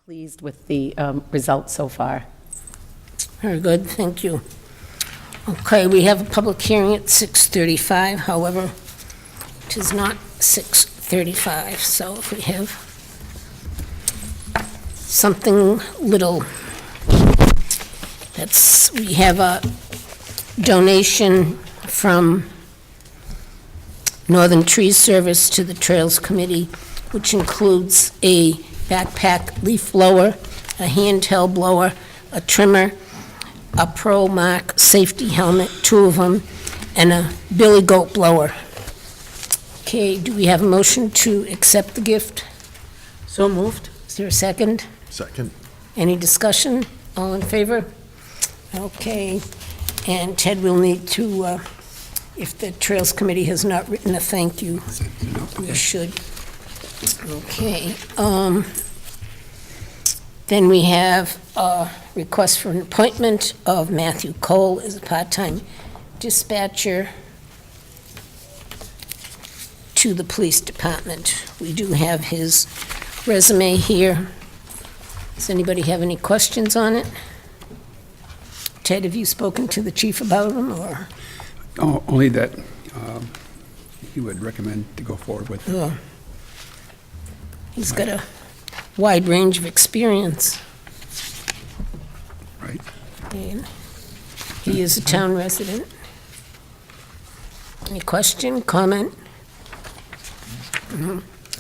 Pleased with the results so far. Very good, thank you. Okay, we have a public hearing at 6:35, however, it is not 6:35, so if we have something little, we have a donation from Northern Tree Service to the Trails Committee, which includes a backpack leaf blower, a handheld blower, a trimmer, a Pro Mark safety helmet, 2 of them, and a billy goat blower. Okay, do we have a motion to accept the gift? So moved. Is there a second? Second. Any discussion? All in favor? Okay, and Ted will need to, if the Trails Committee has not written a thank you, we should. Okay, then we have a request for an appointment of Matthew Cole as a part-time dispatcher to the police department. We do have his resume here. Does anybody have any questions on it? Ted, have you spoken to the chief about him, or? Oh, only that he would recommend to go forward with. Oh. He's got a wide range of experience. Right. And he is a town resident. Any question, comment?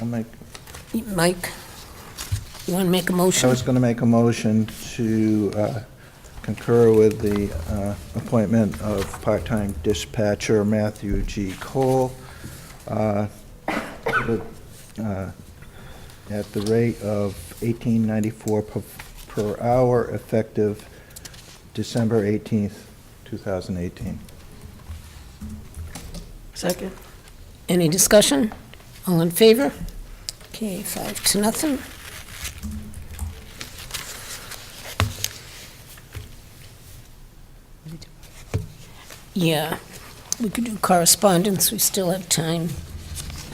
I'll make, Mike, you want to make a I motion? was going to make a motion to concur with the appointment of part-time dispatcher Matthew G. Cole at the rate of $18.94 per hour, effective December 18th, 2018. Second. Any discussion? All in favor? Okay, 5-0. Yeah, we could do correspondence, we still have time.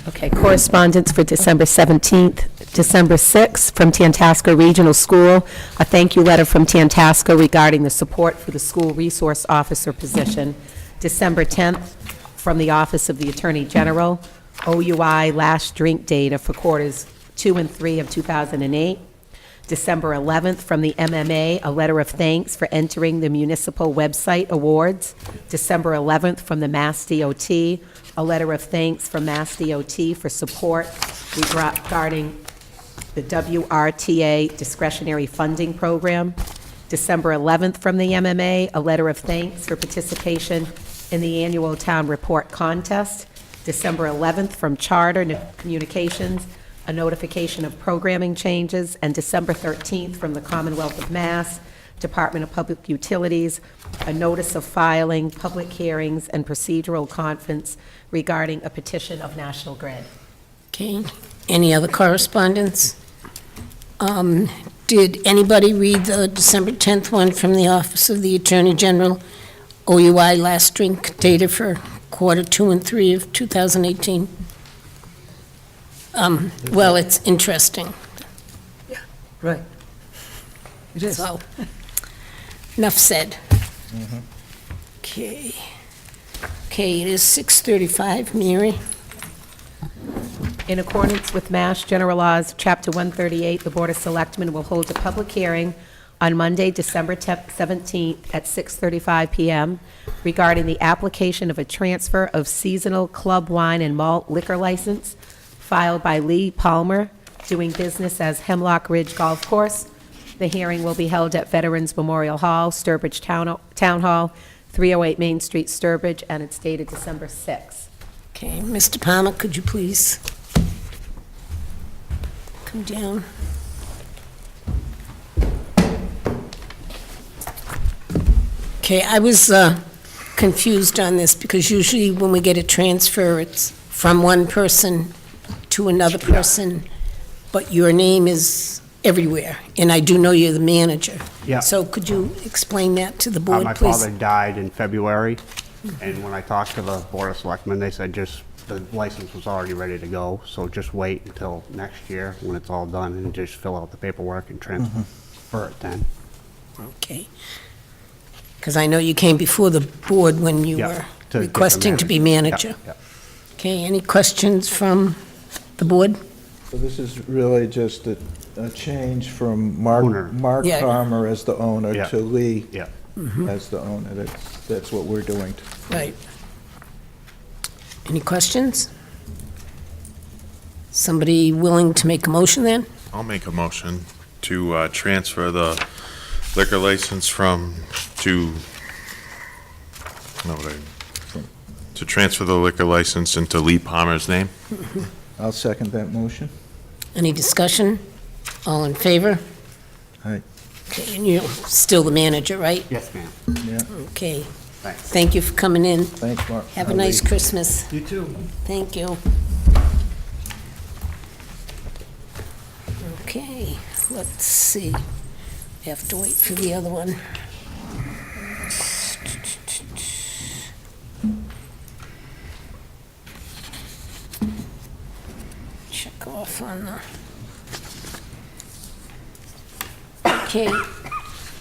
Okay, correspondence for December 17th, December 6th, from Tantasco Regional School, a thank you letter from Tantasco regarding the support for the school resource officer position. December 10th, from the Office of the Attorney General, OUI last drink data for quarters 2 and 3 of 2008. December 11th, from the MMA, a letter of thanks for entering the municipal website awards. December 11th, from the Mass DOT, a letter of thanks from Mass DOT for support regarding the WRTA discretionary funding program. December 11th, from the MMA, a letter of thanks for participation in the annual town report contest. December 11th, from Charter Communications, a notification of programming changes. And December 13th, from the Commonwealth of Mass, Department of Public Utilities, a notice of filing, public hearings, and procedural conference regarding a petition of National Grid. Okay, any other correspondence? Did anybody read the December 10th one from the Office of the Attorney General, OUI last drink data for quarter 2 and 3 of 2018? Well, it's interesting, Right. It is. so, enough said. Okay. Okay, it is 6:35, Mary? In accordance with Mass General Laws, Chapter 138, the Board of Selectmen will hold a public hearing on Monday, December 17th at 6:35 PM regarding the application of a transfer of seasonal club wine and malt liquor license filed by Lee Palmer, doing business as Hemlock Ridge Golf Course. The hearing will be held at Veterans Memorial Hall, Sturbridge Town Hall, 308 Main Street, Sturbridge, and it's dated December 6th. Okay, Mr. Palmer, could you please come down? Okay, I was confused on this because usually when we get a transfer, it's from one person to another person, but your name is everywhere, and I do know you're the manager. Yeah. So could you explain that to the board, My please? father died in February, and when I talked to the Board of Selectmen, they said just the license was already ready to go, so just wait until next year when it's all done and just fill out the paperwork and transfer it then. Okay. Because I know you came before the board when you Yeah, were to get the requesting to be manager. Yeah, Okay, any questions from the board? So this is really just a change from Mark Owner. Yeah. Palmer as the owner Yeah. to Lee yeah. as the owner. That's what we're doing. Right. Any questions? Somebody willing to make a motion then? I'll make a motion to transfer the liquor license to transfer the liquor license into Lee Palmer's name. I'll second that motion. Any discussion? All in favor? Aye. Okay, and you're still the manager, right? Yes, ma'am. Yeah, Okay. Thanks. Thank you for coming in. thanks, Mark. Have a nice Lee. Christmas. You too. Thank you. Okay, let's see. We have to wait for the other one. Check off on the... Okay.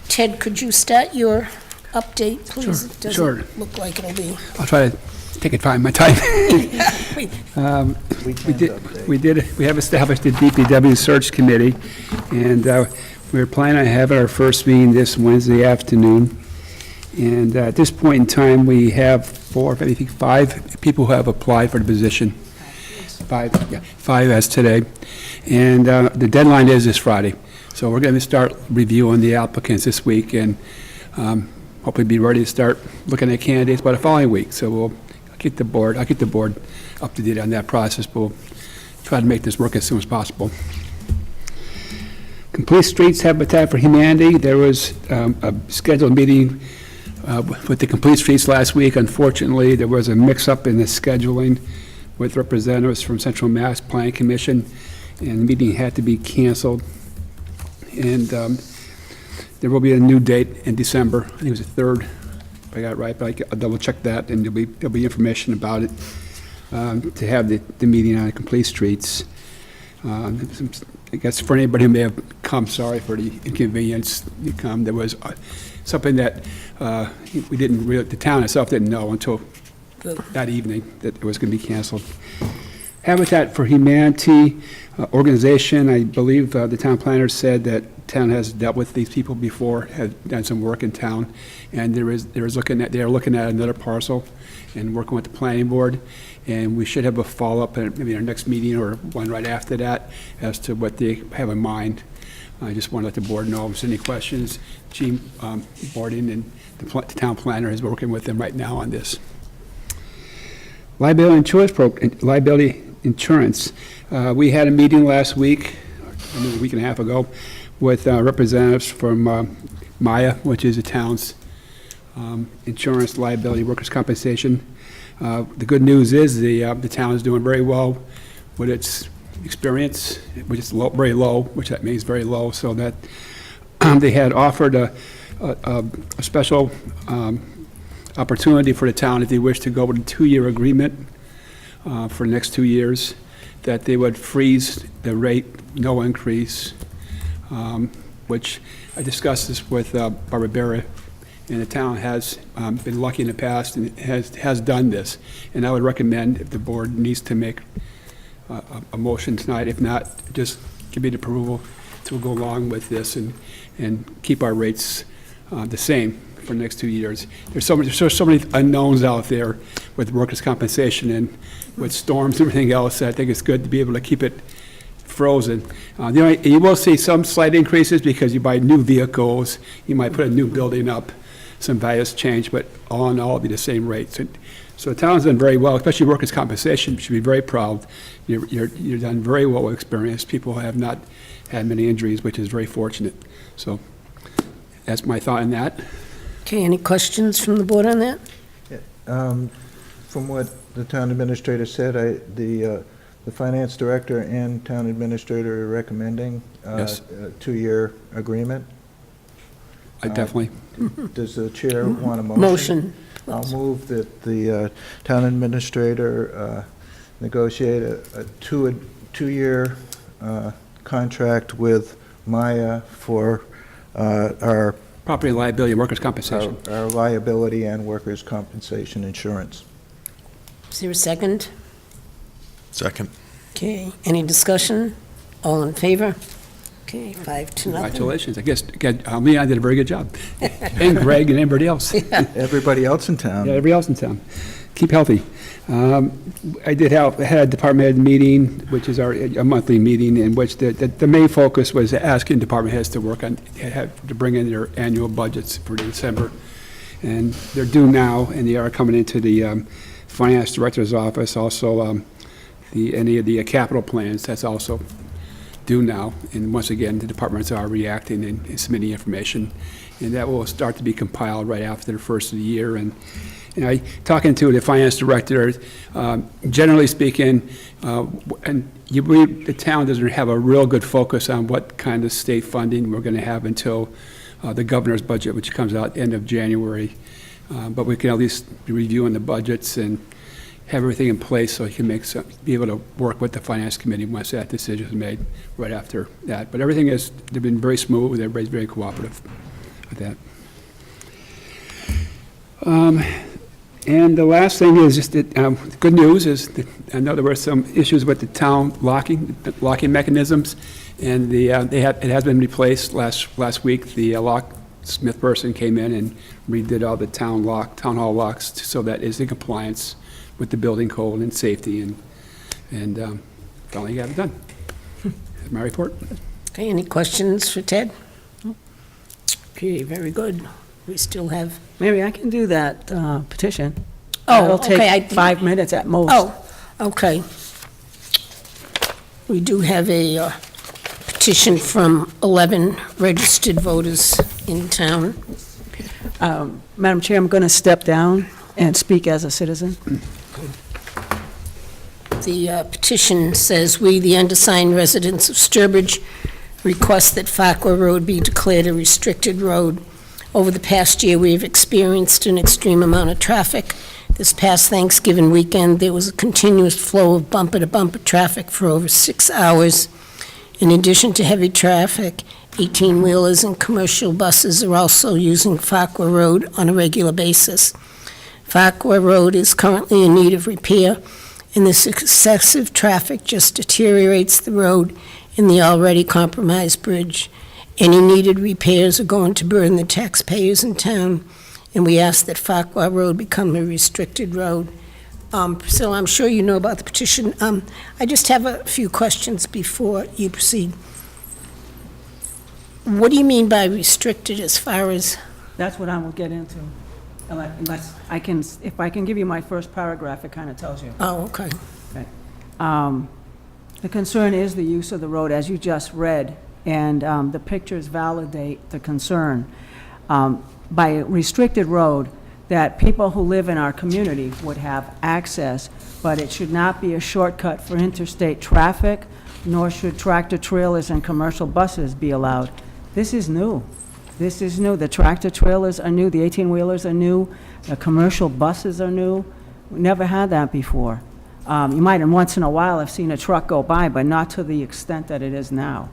Ted, could you start your update, please? It Sure. doesn't look like it'll be... I'll try to take it my time. We have established the DPW search committee, and we're planning on having our first meeting this Wednesday afternoon. And at this point in time, we have five people who have applied for the position. Five as today. And the deadline is this Friday. So we're going to start reviewing the applicants this week and hopefully be ready to start looking at candidates by the following week. So I'll get the board up to date on that process, but we'll try to make this work as soon as possible. Complete Streets Habitat for Humanity, there was a scheduled meeting with the Complete Streets last week. Unfortunately, there was a mix-up in the scheduling with representatives from Central Mass Planning Commission, and the meeting had to be canceled. And there will be a new date in December. I think it was the 3rd, if I got it right, but I'll double-check that, and there'll be information about it to have the meeting on Complete Streets. I guess for anybody who may have come, sorry for the inconvenience you come. There was something that we didn't really, the town itself didn't know until that evening that it was going to be canceled. Habitat for Humanity organization, I believe the town planner said that town has dealt with these people before, have done some work in town, and they're looking at another parcel and working with the planning board, and we should have a follow-up at maybe our next meeting or one right after that as to what they have in mind. I just want to let the board know if there's any questions. Gene Borden and the town planner is working with them right now on this. Liability insurance. We had a meeting last week, a week and a half ago, with representatives from Maya, which is the town's insurance liability workers' compensation. The good news is the town is doing very well with its experience, which is very low, which that means very low, so that they had offered a special opportunity for the town if they wish to go with a 2-year agreement for the next 2 years, that they would freeze the rate, no increase, which I discussed this with Barbara Berra, and the town has been lucky in the past and has done this. And I would recommend, if the board needs to make a motion tonight, if not, just give me the approval to go along with this and keep our rates the same for the next 2 years. There's so many unknowns out there with workers' compensation and with storms and everything else. I think it's good to be able to keep it frozen. You will see some slight increases because you buy new vehicles, you might put a new building up, some values change, but all in all, it'll be the same rates. So the town's done very well, especially workers' compensation. You should be very proud. You're done very well with experience. People have not had many injuries, which is very fortunate. So that's my thought on that. Okay, any questions from the board on that? From what the town administrator said, the finance director and town administrator are recommending Yes. a 2-year agreement. I definitely. Does the chair want a motion? Motion. I'll move that the town administrator negotiate a two-year contract with Maya for our Property liability and workers' compensation. our liability and workers' compensation insurance. Is there a second? Second. Okay, any discussion? All in favor? Okay, 5 to nothing. Congratulations. I guess, Leon did a very good job. And Greg and everybody else. Everybody else in town. Yeah, everybody else in town. Keep healthy. I had a department head meeting, which is a monthly meeting, in which the main focus was asking department heads to work on, to bring in their annual budgets for December. And they're due now, and they are coming into the finance director's office. Also, any of the capital plans, that's also due now. And once again, the departments are reacting and submitting information. And that will start to be compiled right after the first of the year. And talking to the finance director, generally speaking, the town doesn't have a real good focus on what kind of state funding we're going to have until the governor's budget, which comes out end of January. But we can at least be reviewing the budgets and have everything in place so he can be able to work with the finance committee once that decision is made right after that. But they've been very smooth. Everybody's very cooperative with that. And the last thing is just that, good news is that I know there were some issues with the town locking mechanisms, and it has been replaced last week. The locksmith person came in and redid all the town hall locks so that it's in compliance with the building code and safety, and finally got it done. That's my report. Okay, any questions for Ted? Okay, very good. We still have, Maybe I can do that petition. Oh, It'll okay, take 5 minutes at most. oh, okay. We do have a petition from 11 registered voters in town. Madam Chair, I'm going to step down and speak as a citizen. The petition says, "We, the undersigned residents of Sturbridge, request that Farquhar Road be declared a restricted road. Over the past year, we have experienced an extreme amount of traffic. This past Thanksgiving weekend, there was a continuous flow of bumper-to-bumper traffic for over 6 hours. In addition to heavy traffic, 18-wheelers and commercial buses are also using Farquhar Road on a regular basis. Farquhar Road is currently in need of repair, and this excessive traffic just deteriorates the road and the already compromised bridge. Any needed repairs are going to burden the taxpayers in town, and we ask that Farquhar Road become a restricted road." Priscilla, I'm sure you know about the petition. I just have a few questions before you proceed. What do you mean by restricted as far as, That's what I will get into. Unless I can, if I can give you my first paragraph, it kind of tells you. oh, okay. The concern is the use of the road, as you just read, and the pictures validate the concern. By a restricted road, that people who live in our community would have access, but it should not be a shortcut for interstate traffic, nor should tractor-trailers and commercial buses be allowed. This is new. This is new. The tractor-trailers are new, the 18-wheelers are new, the commercial buses are new. We never had that before. You might have once in a while have seen a truck go by, but not to the extent that it is now.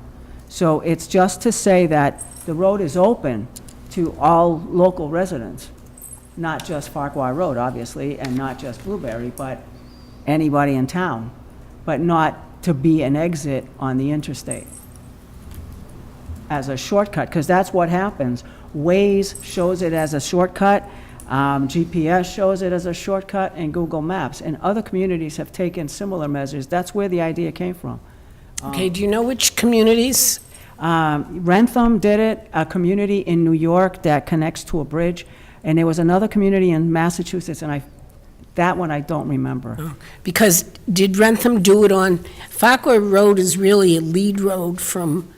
So it's just to say that the road is open to all local residents, not just Farquhar Road, obviously, and not just Blueberry, but anybody in town, but not to be an exit on the interstate as a shortcut, because that's what happens. Waze shows it as a shortcut, GPS shows it as a shortcut, and Google Maps. And other communities have taken similar measures. That's where the idea came from. Okay, do you know which communities? Rentham did it, a community in New York that connects to a bridge, and there was another community in Massachusetts, and that one I don't remember. Because did Rentham do it on, Farquhar Road is really a lead road from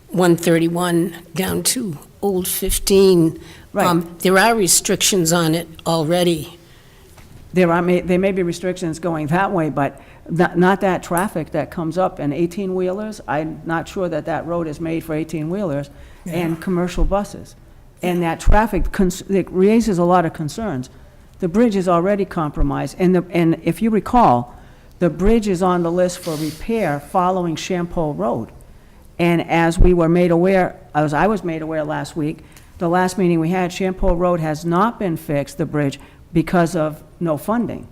131 down to Old 15. Right. There are restrictions on it already. There may be restrictions going that way, but not that traffic that comes up, and 18-wheelers, I'm not sure that that road is made for 18-wheelers, and commercial buses. And that traffic, it raises a lot of concerns. The bridge is already compromised, and if you recall, the bridge is on the list for repair following Champole Road. And as we were made aware, as I was made aware last week, the last meeting we had, Champole Road has not been fixed, the bridge, because of no funding.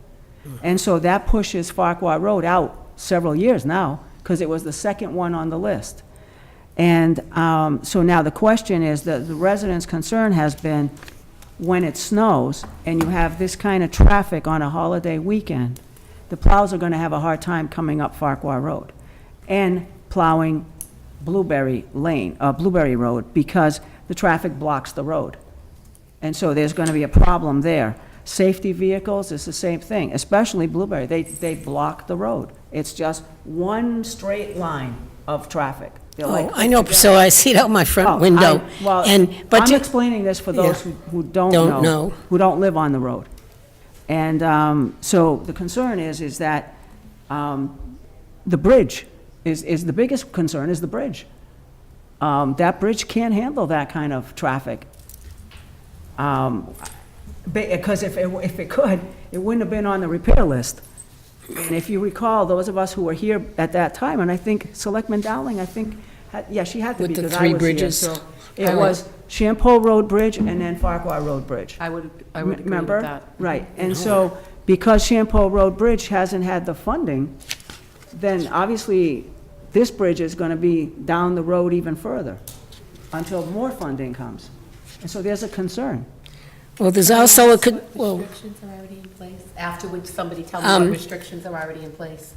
And so that pushes Farquhar Road out several years now, because it was the second one on the list. And so now the question is, the residents' concern has been, when it snows and you have this kind of traffic on a holiday weekend, the plows are going to have a hard time coming up Farquhar Road and plowing Blueberry Road, because the traffic blocks the road. And so there's going to be a problem there. Safety vehicles is the same thing, especially Blueberry. They block the road. It's just one straight line of traffic. They're like Oh, I know, Priscilla, I see it out my Oh, front window. But I'm you- explaining this for those Yeah. who don't Don't know. know. Who don't live on the road. And so the concern is that the bridge is the biggest concern, is the bridge. That bridge can't handle that kind of traffic. Because if it could, it wouldn't have been on the repair list. And if you recall, those of us who were here at that time, and I think Selectman Dowling, she had to With be, the because three I was here. bridges. So it was Champole Road Bridge and then Farquhar Road Bridge. I would agree with Remember? that. Right, and so, because Champole Road Bridge hasn't had the funding, then obviously, this bridge is gonna be down the road even further, until more funding comes. And so there's a concern. Well, there's also a, Restrictions are already in place? After which somebody tell me what restrictions are already in place?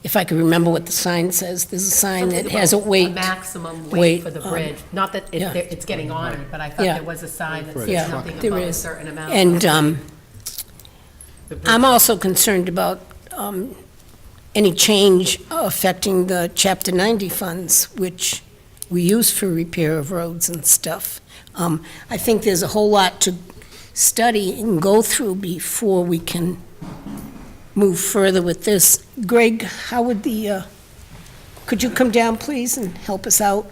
if I could remember what the sign says, there's a sign that Something has a about weight. maximum weight, weight for the um, bridge. Not that yeah. it's getting honored, but I thought Yeah. there was a sign that Yeah, said something there about a is. certain amount. And The bridge- I'm also concerned about any change affecting the Chapter 90 funds, which we use for repair of roads and stuff. I think there's a whole lot to study and go through before we can move further with this. Greg, how would could you come down, please, and help us out?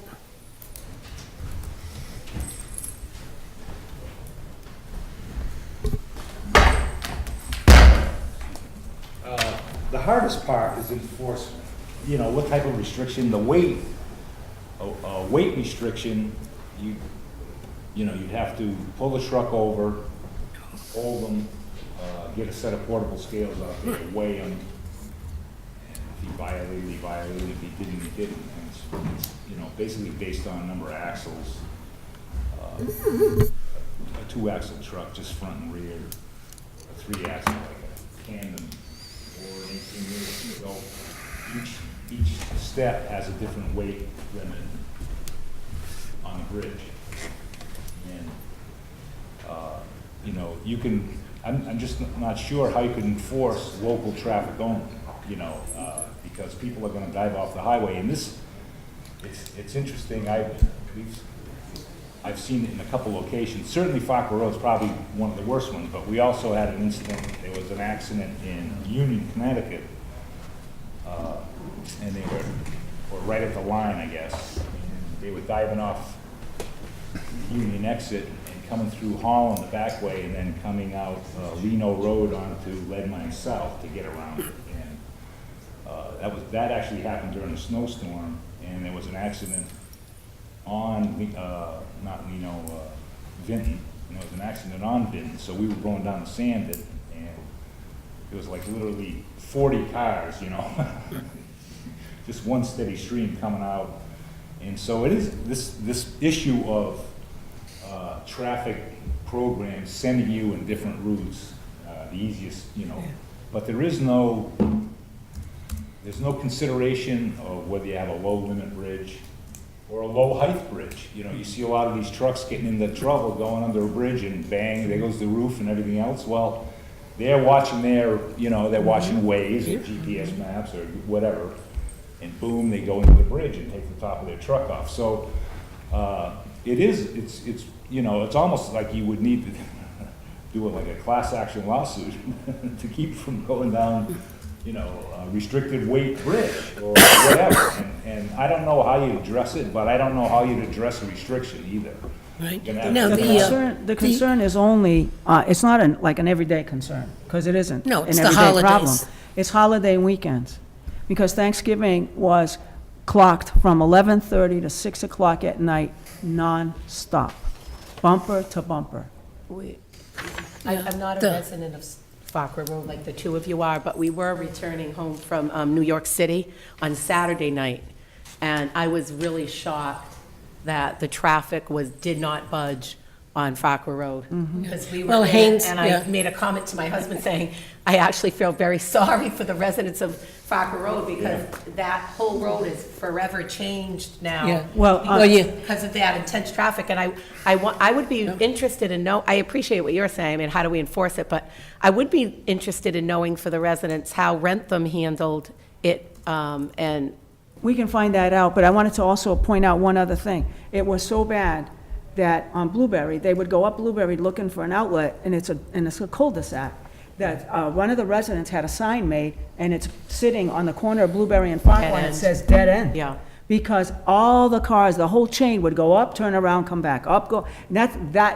The hardest part is enforcement. You know, what type of restriction, the weight, a weight restriction, you know, you'd have to pull the truck over, hold them, get a set of portable scales out there, weigh them. And if he violated, he violated. If he didn't, he didn't. And it's, you know, basically based on number of axles. A 2-axle truck, just front and rear. A 3-axle, like a tandem, or an 18-wheeler. So each step has a different weight limit on the bridge. And, you know, you can, I'm just not sure how you could enforce local traffic only, you know, because people are gonna drive off the highway. And this, it's interesting, I've seen it in a couple locations. Certainly Farquhar Road's probably one of the worst ones, but we also had an incident, there was an accident in Union, Connecticut, and they were right at the line, I guess. And they were diving off Union exit and coming through Holland the back way, and then coming out Leno Road onto Lead Mine South to get around it. And that actually happened during a snowstorm, and there was an accident on, not Leno, Vinton, and there was an accident on Vinton. So we were going down to Sandon, and it was like literally 40 cars, you know, just one steady stream coming out. And so it is this issue of traffic programs sending you in different routes, the easiest, you know, but there's no consideration of whether you have a low limit bridge or a low height bridge. You know, you see a lot of these trucks getting into trouble going under a bridge, and bang, there goes the roof and everything else. Well, they're watching they're watching Waze or GPS maps or whatever, and boom, they go into the bridge and take the top of their truck off. So it's you know, it's almost like you would need to do it like a class action lawsuit to keep from going down, you know, a restricted weight bridge or whatever. And I don't know how you address it, but I don't know how you'd address a restriction either. Right. You're gonna Now, have to- The concern is only, it's not like an everyday concern, because it isn't No, an it's the everyday problem. holidays. It's holiday weekends, because Thanksgiving was clocked from 11:30 to 6 o'clock at night, non-stop, bumper to bumper. I'm not a The- resident of Fokker Road like the two of you are, but we were returning home from New York City on Saturday night, and I was really shocked that the traffic did not budge on Fokker Road. Because we were Well, in it, Haynes, and yeah. I made a comment to my husband saying, I actually feel very sorry for the residents of Fokker Road, because that whole road is forever changed now. Yeah. Well, Because of that intense traffic, and I would be interested in I appreciate what you're saying, I mean, how do we enforce it, but I would be interested in knowing for the residents how Rentham handled it, and, We can find that out, but I wanted to also point out one other thing. It was so bad that on Blueberry, they would go up Blueberry looking for an outlet, and it's a cul-de-sac, that one of the residents had a sign made, and it's sitting on the corner of Blueberry and Farquhar, and it end. says dead end. yeah. Because all the cars, the whole chain would go up, turn around, come back, up, go, and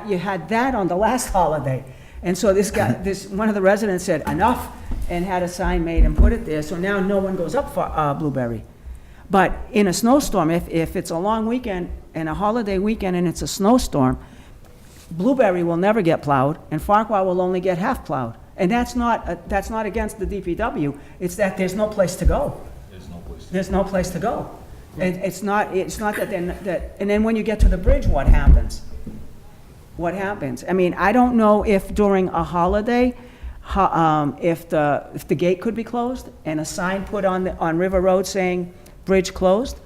you had that on the last holiday. And so this guy, one of the residents said, enough, and had a sign made and put it there, so now no one goes up for Blueberry. But in a snowstorm, if it's a long weekend and a holiday weekend and it's a snowstorm, Blueberry will never get plowed, and Farquhar will only get half plowed. And that's not against the DPW, it's that there's no place to go. There's no place to go. And it's not that and then when you get to the bridge, what happens? What happens? I mean, I don't know if during a holiday, if the gate could be closed and a sign put on River Road saying bridge closed.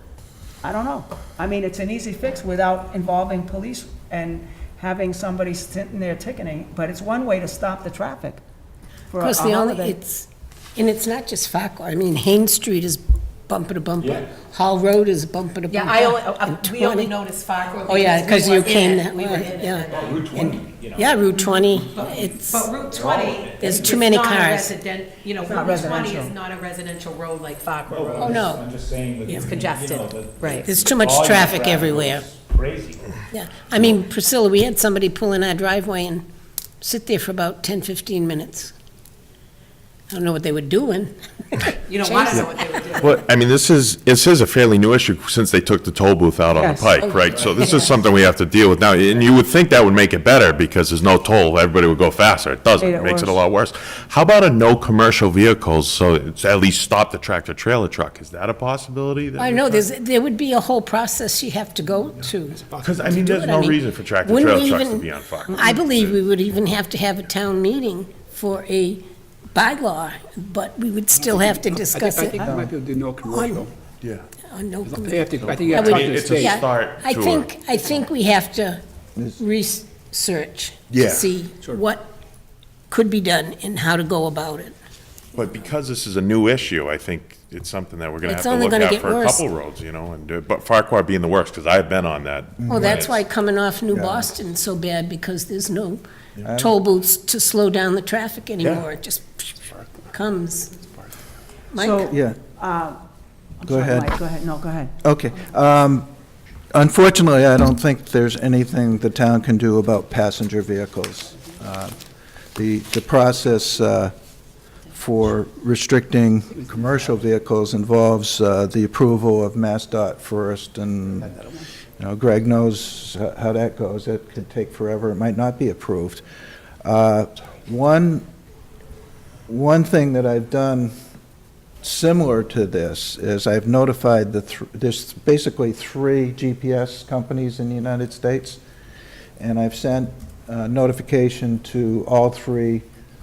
I don't know. I mean, it's an easy fix without involving police and having somebody sitting there ticketing, but it's one way to stop the traffic for a Because the only, holiday. it's not just Farquhar, I mean, Haynes Street is bumper to bumper. Yeah. Hall Road is bumper to bumper. Yeah, and we only 20. noticed Fokker. Oh, yeah, because we you were in came it. that We were way, in it. yeah. Route 20, you know. Yeah, Route 20, it's, But Route 20. There's too is many not a cars. resident- You know, not Route 20 residential. is not a residential road like Fokker No, but Road. Oh, no. I'm just saying that. It's you congested, know, the- right. there's too much volume of traffic everywhere. is Crazy. Yeah, I mean, Priscilla, we had somebody pull in our driveway and sit there for about 10, 15 minutes. I don't know what they were doing. You don't want to know what they were doing. Well, I mean, this is a fairly new issue since they took the toll booth out on the Yes. pike, right? So this is something we have to deal with now, and you would think that would make it better because there's no toll, everybody would go faster. It doesn't, Made it it makes it a worse. lot worse. How about a no commercial vehicles, so it's at least stop the tractor trailer truck? Is that a possibility? I know, there would be a whole process you have to go to. Because, I mean, do there's it. I no mean, reason for tractor wouldn't trailer we trucks to even- be on fire. I believe we would even have to have a town meeting for a bylaw, but we would still have to discuss I it think we might be able to do no commercial. Yeah. on no. They have to, I think you I have to would- talk to the It's a state. Yeah, start I to think we have to research Yeah. to see what could be done and how to go about it. But because this is a new issue, I think it's something that we're gonna have It's to only look gonna at get for a worse. couple roads, you know, and, but Farquhar being the worst, because I've been on that. Well, that's why Right. coming off New Yeah. Boston is so bad, because there's no toll booths to slow down the traffic anymore. It just comes. Mike? So, Yeah, I'm Go sorry, ahead. Mike, go ahead, no, go ahead. okay. Unfortunately, I don't think there's anything the town can do about passenger vehicles. The process for restricting commercial vehicles involves the approval of MassDOT first, and, you know, Greg knows how that goes. It could take forever. It might not be approved. One thing that I've done similar to this is I've notified there's basically 3 GPS companies in the United States, and I've sent notification to all 3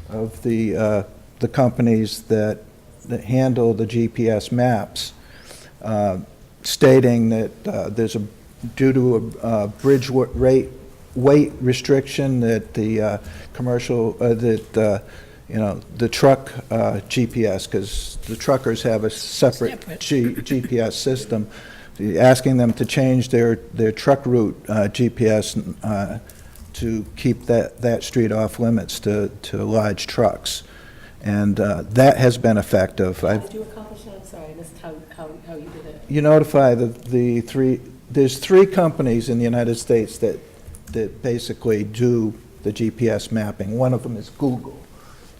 of the companies that handle the GPS maps, stating that there's due to a bridge weight restriction, that the commercial, you know, the truck GPS, because the truckers have a separate GPS system, asking them to change their truck route GPS to keep that street off limits to large trucks. And that has been effective. How did you accomplish that? I'm sorry, I missed how you did it. You notify the 3, there's 3 companies in the United States that basically do the GPS mapping. One of them is Google,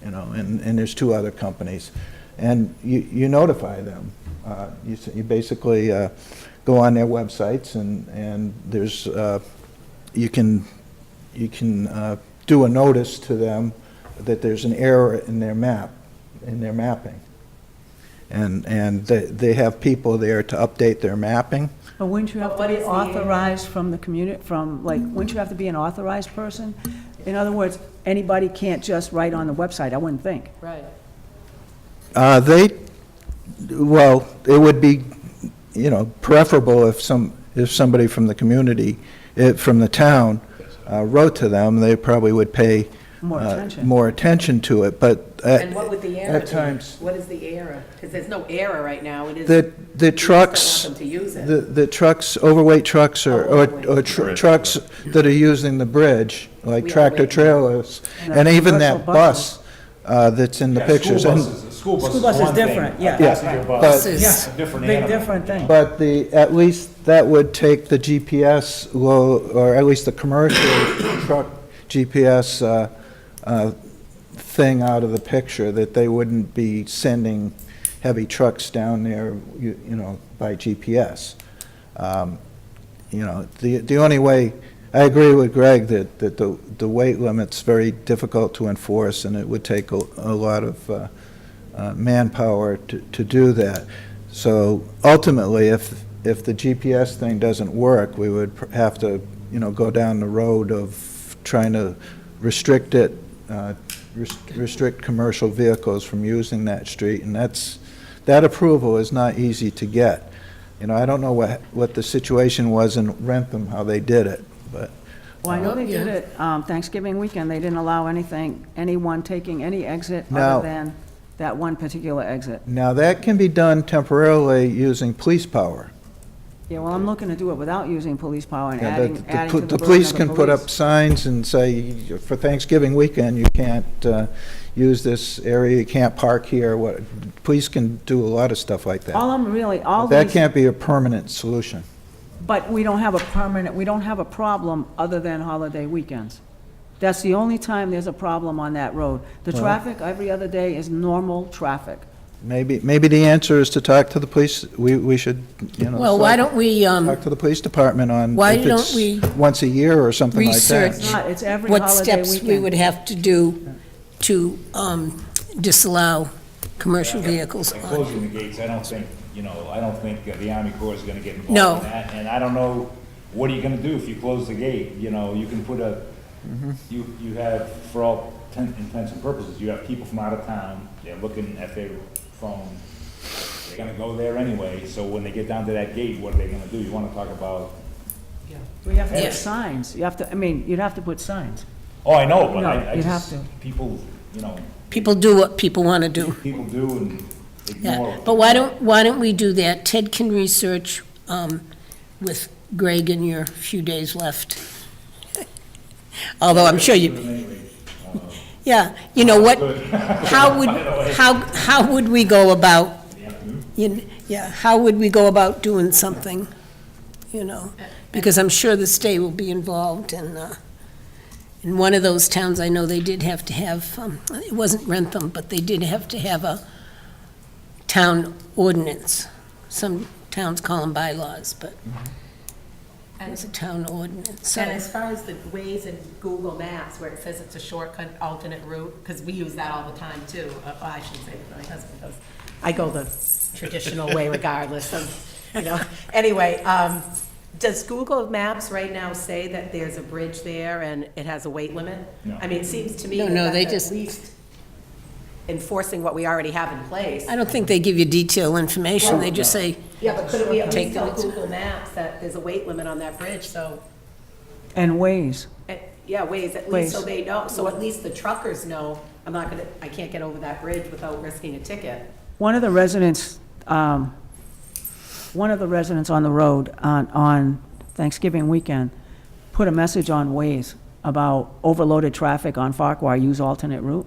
you know, and there's 2 other companies. and you notify them. You basically go on their websites, and there's, you can do a notice to them that there's an error in their mapping. And they have people there to update their mapping. But wouldn't you have to But what be is the- authorized from the community, wouldn't you have to be an authorized person? In other words, anybody can't just write on the website, I wouldn't think. Right. Well, it would be, preferable if somebody from the community, from the town, wrote to them, they probably would pay more attention to it, but And what would the error at be? times, What is the error? Because there's no error right now, it is. the trucks, You just don't want them to use it. the trucks, overweight trucks, or overweight. trucks that are using the bridge, like We have tractor weight. trailers, And and even that commercial bus that's in the Yeah, pictures. School And- buses, a school bus School bus is is one thing. different, A yeah. passenger but- bus Is- is a different Big animal. different thing. But at least that would take the GPS, or at least the commercial truck GPS thing out of the picture, that they wouldn't be sending heavy trucks down there, by GPS. The only way, I agree with Greg that the weight limit's very difficult to enforce, and it would take a lot of manpower to do that. So ultimately, if the GPS thing doesn't work, we would have to, go down the road of trying to restrict it, restrict commercial vehicles from using that street, and that approval is not easy to get. I don't know what the situation was in Rentham, how they did it, but, Well, I know they did Yeah. it Thanksgiving weekend, they didn't allow anyone taking any exit Now- other than that one particular exit. now that can be done temporarily using police power. Yeah, well, I'm looking to do it without using police power and Yeah, adding to the the burden police of can the put up police. signs and say, for Thanksgiving weekend, you can't use this area, you can't park here, police can do a lot of stuff like that. That That can't be a permanent solution. But we don't have a problem other than holiday weekends. That's the only time there's a problem on that road. The traffic every other day is normal traffic. Maybe the answer is to talk to the police, we should, Well, why don't we, talk to the police department on why if don't it's we once a year or something like that. research It's every what holiday steps we weekend. would have to do to disallow commercial vehicles By on? closing the gates, I don't think, the Army Corps is gonna get No. involved in that. And I don't know, what are you gonna do if you close the gate? You can put you have, for all intents and purposes, you have people from out of town, they're looking at their phone, they're gonna go there anyway, so when they get down to that gate, what are they gonna do? You wanna talk about, We have to Yeah. put signs. You'd have to put signs. oh, I know, but No, I you'd have just, to. people, People do what people want to do. people do and ignore. Yeah, but why don't we do that? Ted can research with Greg in your few days left. Although I'm sure you, yeah, you know what, how would we go about, how would we go about doing something, Because I'm sure the state will be involved, and in one of those towns, I know they did have to have, it wasn't Rentham, but they did have to have a town ordinance. Some towns call them bylaws, but it was a town ordinance, so. And as far as the Waze and Google Maps, where it says it's a shortcut alternate route, because we use that all the time too. I shouldn't say that, my husband does. I go the traditional way regardless of, Anyway, does Google Maps right now say that there's a bridge there and it has a weight limit? No. I mean, it seems to me No, that they that's just- at least enforcing what we already have in place. I don't think they give you detailed information, they just say, Yeah, but couldn't we at Take least tell the- Google Maps that there's a weight limit on that bridge, so, And ways. yeah, Waze, at least so Waze. they know, so at least the truckers know, I can't get over that bridge without risking a ticket. One of the residents on the road on Thanksgiving weekend put a message on Waze about overloaded traffic on Farquhar, use alternate route.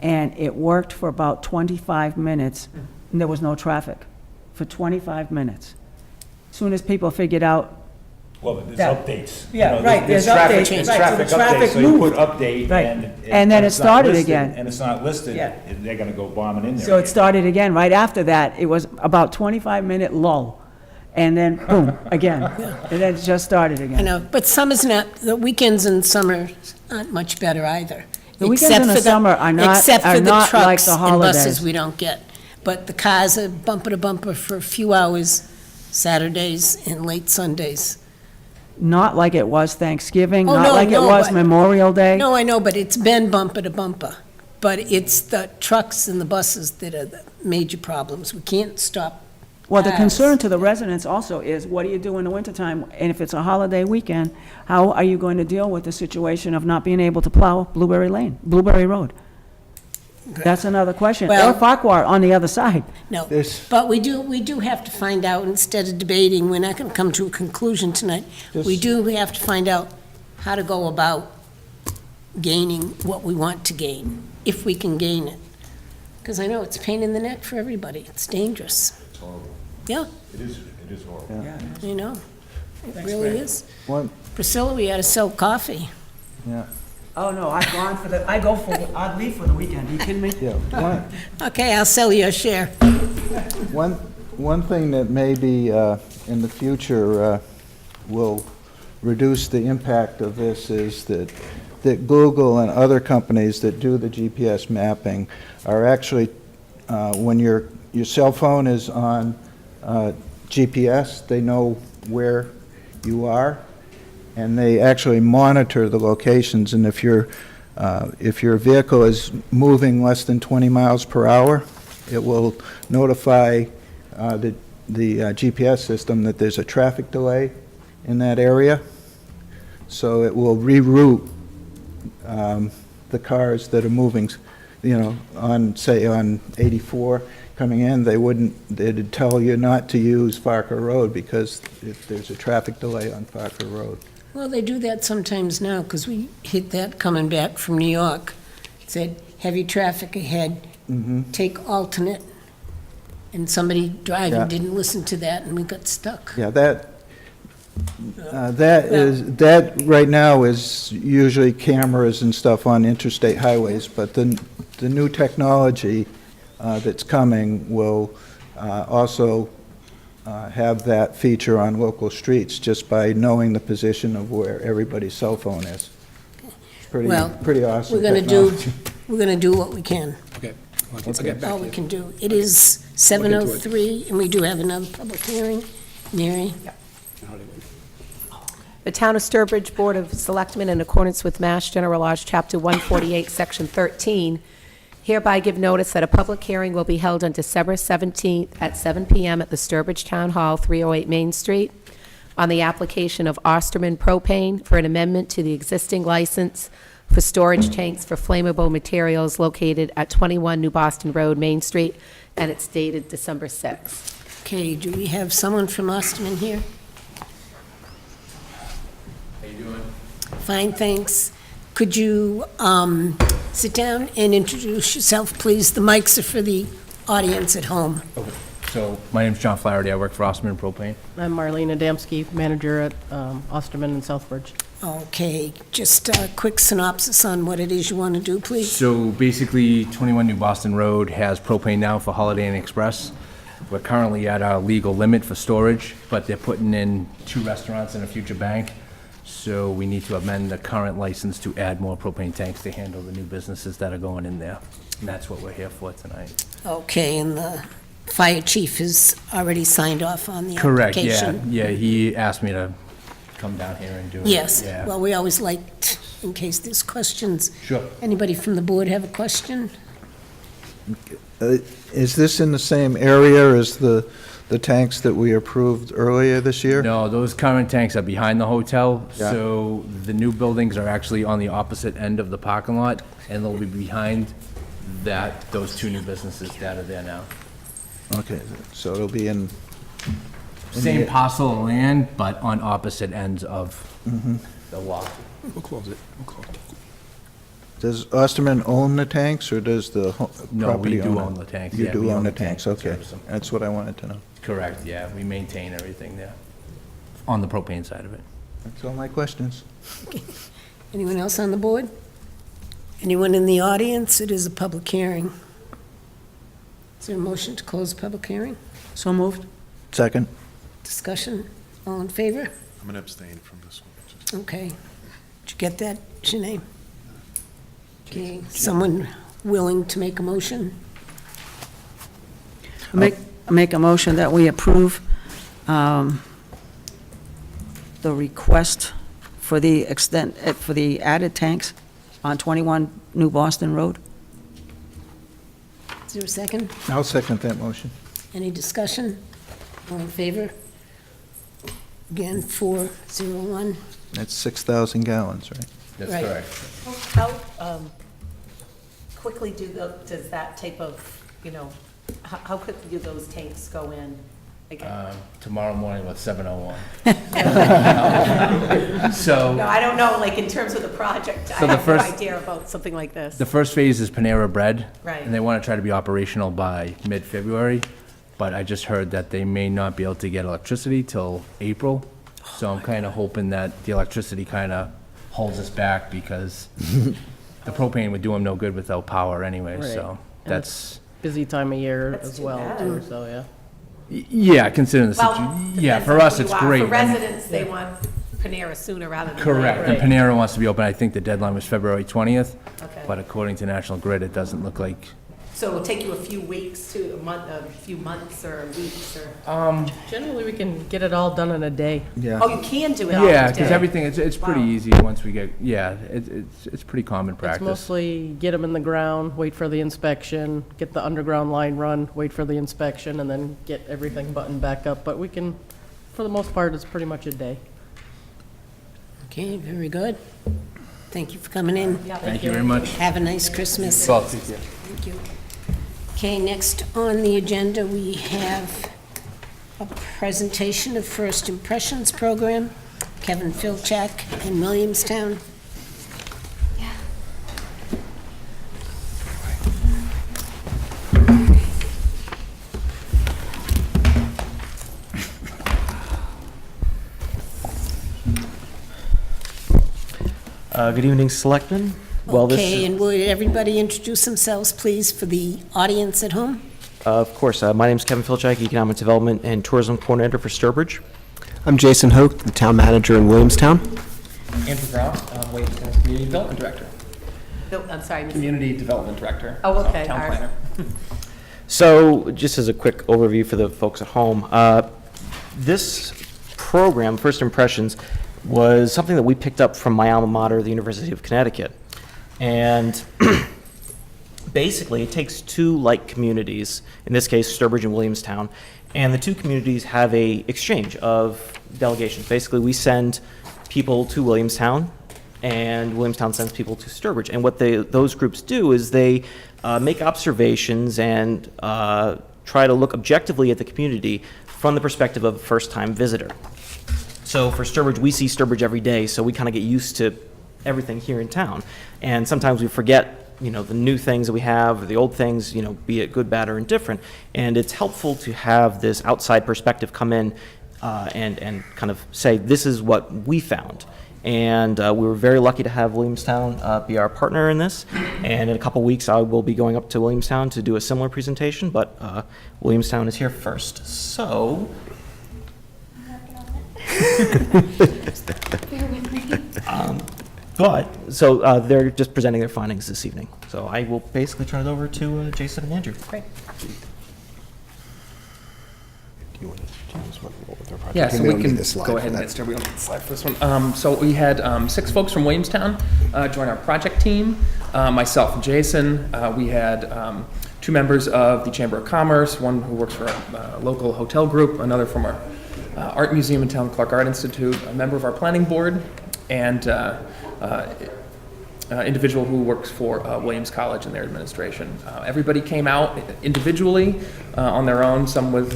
And it worked for about 25 minutes, and there was no traffic for 25 minutes. Soon as people figured out Well, there's That- updates. Yeah, You know, right, there's traffic- updates, There's right, so traffic the traffic updates, so you put moved. update Right. and. And then it it's not started listed, again. And it's not listed, Yeah. they're gonna go bombing in there. So it again. started again, right after that, it was about 25-minute lull, and then boom, again. And then it just started I again. know, but summer's not, the weekends in summer aren't much better either. The weekends Except in the for summer are not- except are for the not like trucks the and holidays. buses we don't get. But the cars are bumper to bumper for a few hours, Saturdays and late Sundays. Not like it was Thanksgiving, Oh, not no, like it no, was but- Memorial Day. No, I know, but it's been bumper to bumper. But it's the trucks and the buses that are the major problems. We can't stop. Well, the cars. concern to the residents also is, what do you do in the wintertime? And if it's a holiday weekend, how are you going to deal with the situation of not being able to plow Blueberry Road? That's another question. Well- Or Farquhar on the other side. No, This- but we do have to find out, instead of debating, we're not going to come to a conclusion tonight. We This- do have to find out how to go about gaining what we want to gain, if we can gain it. Because I know it's a pain in the neck for everybody. It's dangerous. It's horrible. Yeah, It is horrible. you know, it really is. One, Priscilla, we had to sell coffee. yeah, Oh, no, I'd leave for the weekend. Are you kidding me? yeah. Okay, I'll sell you a share. One thing that maybe in the future will reduce the impact of this is that Google and other companies that do the GPS mapping are actually, when your cell phone is on GPS, they know where you are, and they actually monitor the locations, and if your vehicle is moving less than 20 miles per hour, it will notify the GPS system that there's a traffic delay in that area, so it will reroute the cars that are moving, say on 84 coming in, they'd tell you not to use Farquhar Road because if there's a traffic delay on Farquhar Road. Well, they do that sometimes now, because we hit that coming back from New York. It said, heavy traffic ahead, take alternate, and somebody driving Yeah. didn't listen to that, and we got stuck. Yeah, that right now is usually cameras and stuff on interstate highways, but the new technology that's coming will also have that feature on local streets just by knowing the position of where everybody's cell phone is. Well, Pretty awesome We're gonna do, technology. we're gonna do what we can, Okay. I'll get back all to we you. can do. It is 7:03, and we do have another public hearing. Mary? The Town of Sturbridge Board of Selectmen, in accordance with Mass General Laws, Chapter 148, Section 13, hereby give notice that a public hearing will be held on December 17th at 7 p.m. at the Sturbridge Town Hall, 308 Main Street, on the application of Osterman Propane for an amendment to the existing license for storage tanks for flammable materials located at 21 New Boston Road, Main Street, and it's dated December 6th. Okay, do we have someone from Osterman here? How you doing? Fine, thanks. Could you sit down and introduce yourself, please? The mics are for the audience at home. So, my name's John Flaherty, I work for Osterman Propane. I'm Marlene Adamski, manager at Osterman and Southbridge. Okay, just a quick synopsis on what it is you want to do, please. So basically, 21 New Boston Road has propane now for Holiday Inn Express. We're currently at our legal limit for storage, but they're putting in 2 restaurants and a future bank. So we need to amend the current license to add more propane tanks to handle the new businesses that are going in there. And that's what we're here for tonight. Okay, and the fire chief has already signed off on the Correct, yeah. application? Yeah, he asked me to come down here and do it. Yes, Yeah. well, we always like, in case there's questions. Sure. Anybody from the board have a question? Is this in the same area as the tanks that we approved earlier this year? No, those current tanks are behind the hotel, Yeah. so the new buildings are actually on the opposite end of the parking lot, and they'll be behind those 2 new businesses that are there now. Okay, so it'll be in... Same the- parcel of land, but on opposite ends of the lot. We'll close it. We'll close it. Does Osterman own the tanks, or does the No, property we owner? do own the tanks. You Yeah, do we own own the the tanks, tanks, okay. service them. That's what I wanted to know. Correct, yeah, we maintain everything there, on the propane side of it. That's all my questions. Anyone else on the board? Anyone in the audience? It is a public hearing. Is there a motion to close the public hearing? So moved? Second? Discussion? All in favor? I'm going to abstain from this one. Okay. Did you get that, Sinead? Okay, someone willing to make a motion? Make a motion that we approve the request for the for the added tanks on 21 New Boston Road. Is there a second? I'll second that motion. Any discussion? All in favor? Again, 401. That's 6,000 gallons, right? That's Right. correct. How quickly does that type of, how quickly do those tanks go in again? Tomorrow morning with 7:01. So. No, I don't know, like, in terms of the project, I So the have no first- idea about something like this. The first phase is Panera Bread. Right. And they want to try to be operational by mid-February, but I just heard that they may not be able to get electricity till April. So I'm kind of hoping that the electricity kind of holds us back because the propane would do them no good without power anyway, Right. so And that's, Busy time of year That's as too well, bad. too, so, yeah. yeah, considering the Well, situation. depends Yeah, on for us, who you it's are. great. For residents, they want Panera sooner rather than later. Correct. And Panera wants to be open, I think the deadline was February 20th, Okay. but according to National Grid, it doesn't look like. So it'll take you a few weeks to a few months or weeks or, Generally, we can get it all done in a day. Yeah. oh, you can do it all Yeah, in a because day. everything, it's pretty Wow. easy once we get, yeah, it's pretty common It's practice. mostly get them in the ground, wait for the inspection, get the underground line run, wait for the inspection, and then get everything buttoned back up. But we can, for the most part, it's pretty much a day. Okay, very good. Thank you for coming in. Yeah, Thank you very much. Have a nice Christmas. Well, thank you. Thank you. Okay, next on the agenda, we have a presentation of First Impressions Program, Kevin Filchak in Williamstown. Good evening, Selectmen. Well, this Okay, is- and would everybody introduce themselves, please, for the audience at home? Of course, my name is Kevin Filchak, Economic Development and Tourism Coordinator for Sturbridge. I'm Jason Hoke, the town manager in Williamstown. Andrew Brown, Williamstown Community Development Director. No, I'm sorry, Ms. Community Development Director. Oh, so okay, Town all right. planner. So, just as a quick overview for the folks at home, this program, First Impressions, was something that we picked up from my alma mater, the University of Connecticut. And basically, it takes two like communities, in this case, Sturbridge and Williamstown, and the two communities have a exchange of delegations. Basically, we send people to Williamstown, and Williamstown sends people to Sturbridge. And what those groups do is they make observations and try to look objectively at the community from the perspective of a first-time visitor. So for Sturbridge, we see Sturbridge every day, so we kind of get used to everything here in town. And sometimes we forget, the new things that we have, or the old things, be it good, bad, or indifferent. And it's helpful to have this outside perspective come in and kind of say, this is what we found. And we were very lucky to have Williamstown be our partner in this. And in a couple weeks, I will be going up to Williamstown to do a similar presentation, but Williamstown is here first. So, they're just presenting their findings this evening. So I will basically turn it over to Jason and Andrew. Great. Yeah, so we can go ahead and get started. We don't need the slide for this one. So we had 6 folks from Williamstown join our project team. Myself and Jason. We had 2 members of the Chamber of Commerce, one who works for a local hotel group, another from our art museum in town, Clark Art Institute, a member of our planning board, and individual who works for Williams College and their administration. Everybody came out individually on their own, some with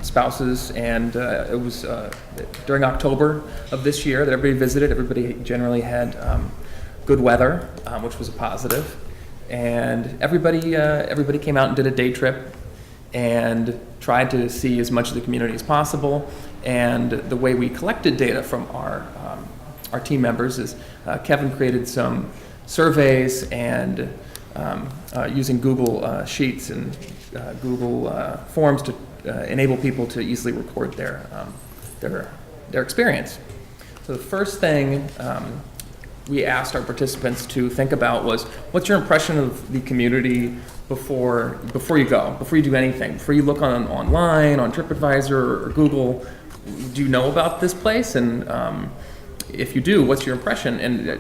spouses, and it was during October of this year that everybody visited. Everybody generally had good weather, which was a positive, and everybody came out and did a day trip. and tried to see as much of the community as possible. And the way we collected data from our team members is Kevin created some surveys and using Google Sheets and Google Forms to enable people to easily record their experience. So the first thing we asked our participants to think about was, what's your impression of the community before you go, before you do anything, before you look online, on TripAdvisor or Google? Do you know about this place? And if you do, what's your impression? And I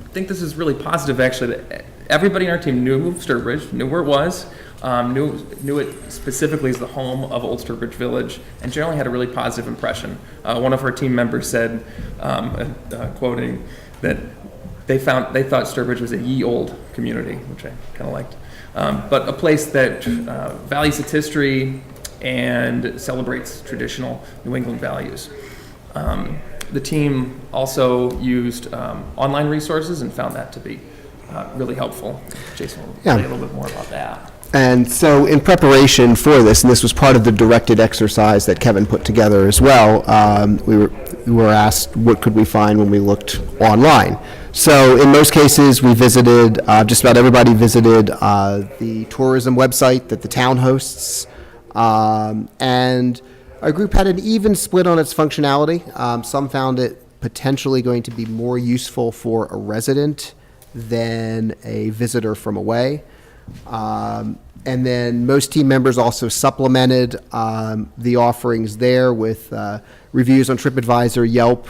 think this is really positive, actually, that everybody in our team knew Sturbridge, knew where it was, knew it specifically as the home of Old Sturbridge Village, and generally had a really positive impression. One of our team members said, quoting, that they thought Sturbridge was a ye old community, which I kind of liked, but a place that values its history and celebrates traditional New England values. The team also used online resources and found that to be really helpful. Jason will tell you a little bit more about that. And so in preparation for this, and this was part of the directed exercise that Kevin put together as well, we were asked what could we find when we looked online. So in most cases, we visited, just about everybody visited the tourism website that the town hosts, and our group had an even split on its functionality. Some found it potentially going to be more useful for a resident than a visitor from away. And then most team members also supplemented the offerings there with reviews on TripAdvisor, Yelp,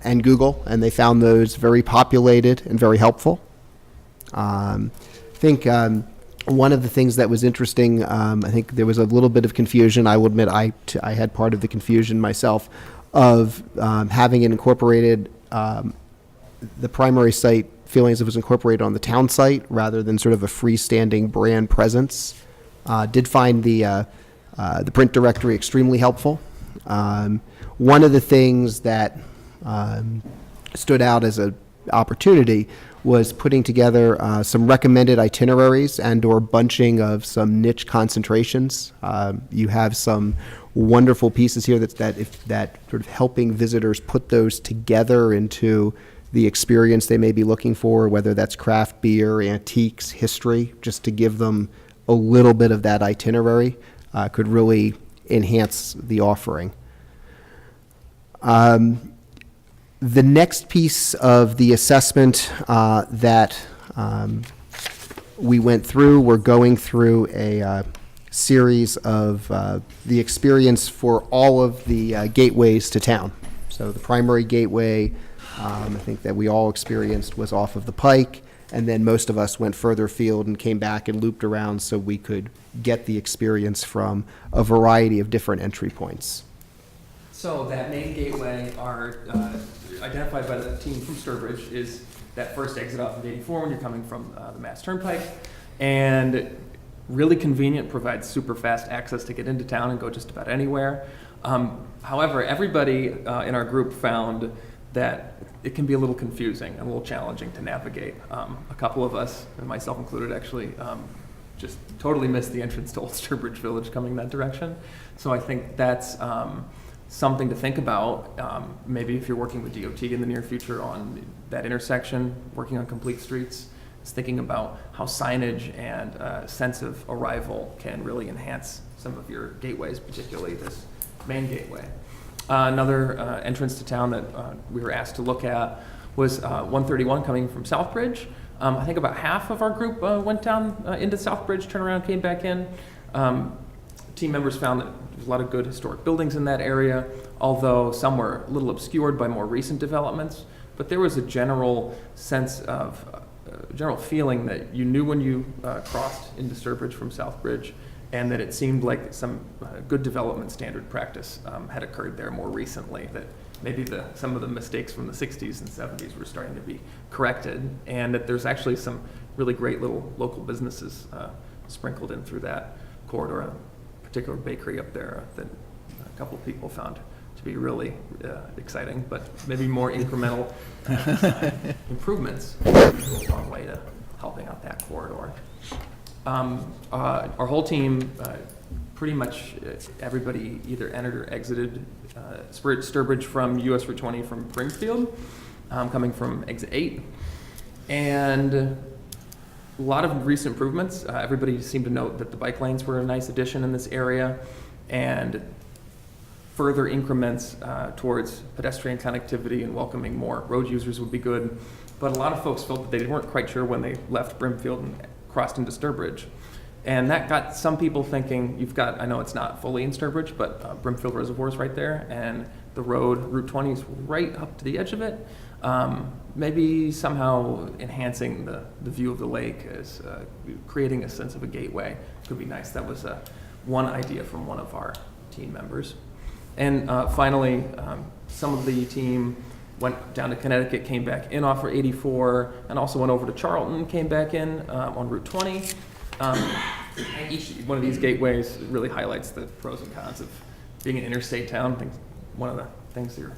and Google, and they found those very populated and very helpful. I think one of the things that was interesting, I think there was a little bit of confusion. I will admit I had part of the confusion myself of having it incorporated, the primary site feeling as if it was incorporated on the town site rather than sort of a freestanding brand presence. Did find the print directory extremely helpful. One of the things that stood out as an opportunity was putting together some recommended itineraries and or bunching of some niche concentrations. You have some wonderful pieces here that sort of helping visitors put those together into the experience they may be looking for, whether that's craft beer, antiques, history, just to give them a little bit of that itinerary could really enhance the offering. The next piece of the assessment that we went through, we're going through a series of the experience for all of the gateways to town. So the primary gateway, I think that we all experienced, was off of the Pike, and then most of us went further afield and came back and looped around so we could get the experience from a variety of different entry points. So that main gateway are identified by the team from Sturbridge is that first exit off of 84 when you're coming from the Mass Turnpike, and really convenient, provides super fast access to get into town and go just about anywhere. However, everybody in our group found that it can be a little confusing and a little challenging to navigate. A couple of us, and myself included, actually just totally missed the entrance to Old Sturbridge Village coming that direction. So I think that's something to think about. Maybe if you're working with DOT in the near future on that intersection, working on complete streets, is thinking about how signage and sense of arrival can really enhance some of your gateways, particularly this main gateway. Another entrance to town that we were asked to look at was 131 coming from Southbridge. I think about half of our group went down into Southbridge, turned around, came back in. Team members found that there's a lot of good historic buildings in that area, although some were a little obscured by more recent developments. But there was a general sense of, general feeling that you knew when you crossed into Sturbridge from Southbridge, and that it seemed like some good development standard practice had occurred there more recently, that maybe some of the mistakes from the 60s and 70s were starting to be corrected, and that there's actually some really great little local businesses sprinkled in through that corridor. A particular bakery up there that a couple of people found to be really exciting, but maybe more incremental improvements go a long way to helping out that corridor. Our whole team pretty much everybody either entered or exited Sturbridge from US Route 20 from Brimfield, coming from exit 8. And a lot of recent improvements. Everybody seemed to note that the bike lanes were a nice addition in this area, and further increments towards pedestrian connectivity and welcoming more road users would be good. But a lot of folks felt that they weren't quite sure when they left Brimfield and crossed into Sturbridge. And that got some people thinking, you've got, I know it's not fully in Sturbridge, but Brimfield Reservoir is right there, and the road, Route 20, is right up to the edge of it. Maybe somehow enhancing the view of the lake as creating a sense of a gateway could be nice. That was one idea from one of our team members. And finally, some of the team went down to Connecticut, came back in off of 84, and also went over to Charlton, came back in on Route 20. Each one of these gateways really highlights the pros and cons of being an interstate town. I think one of the things you're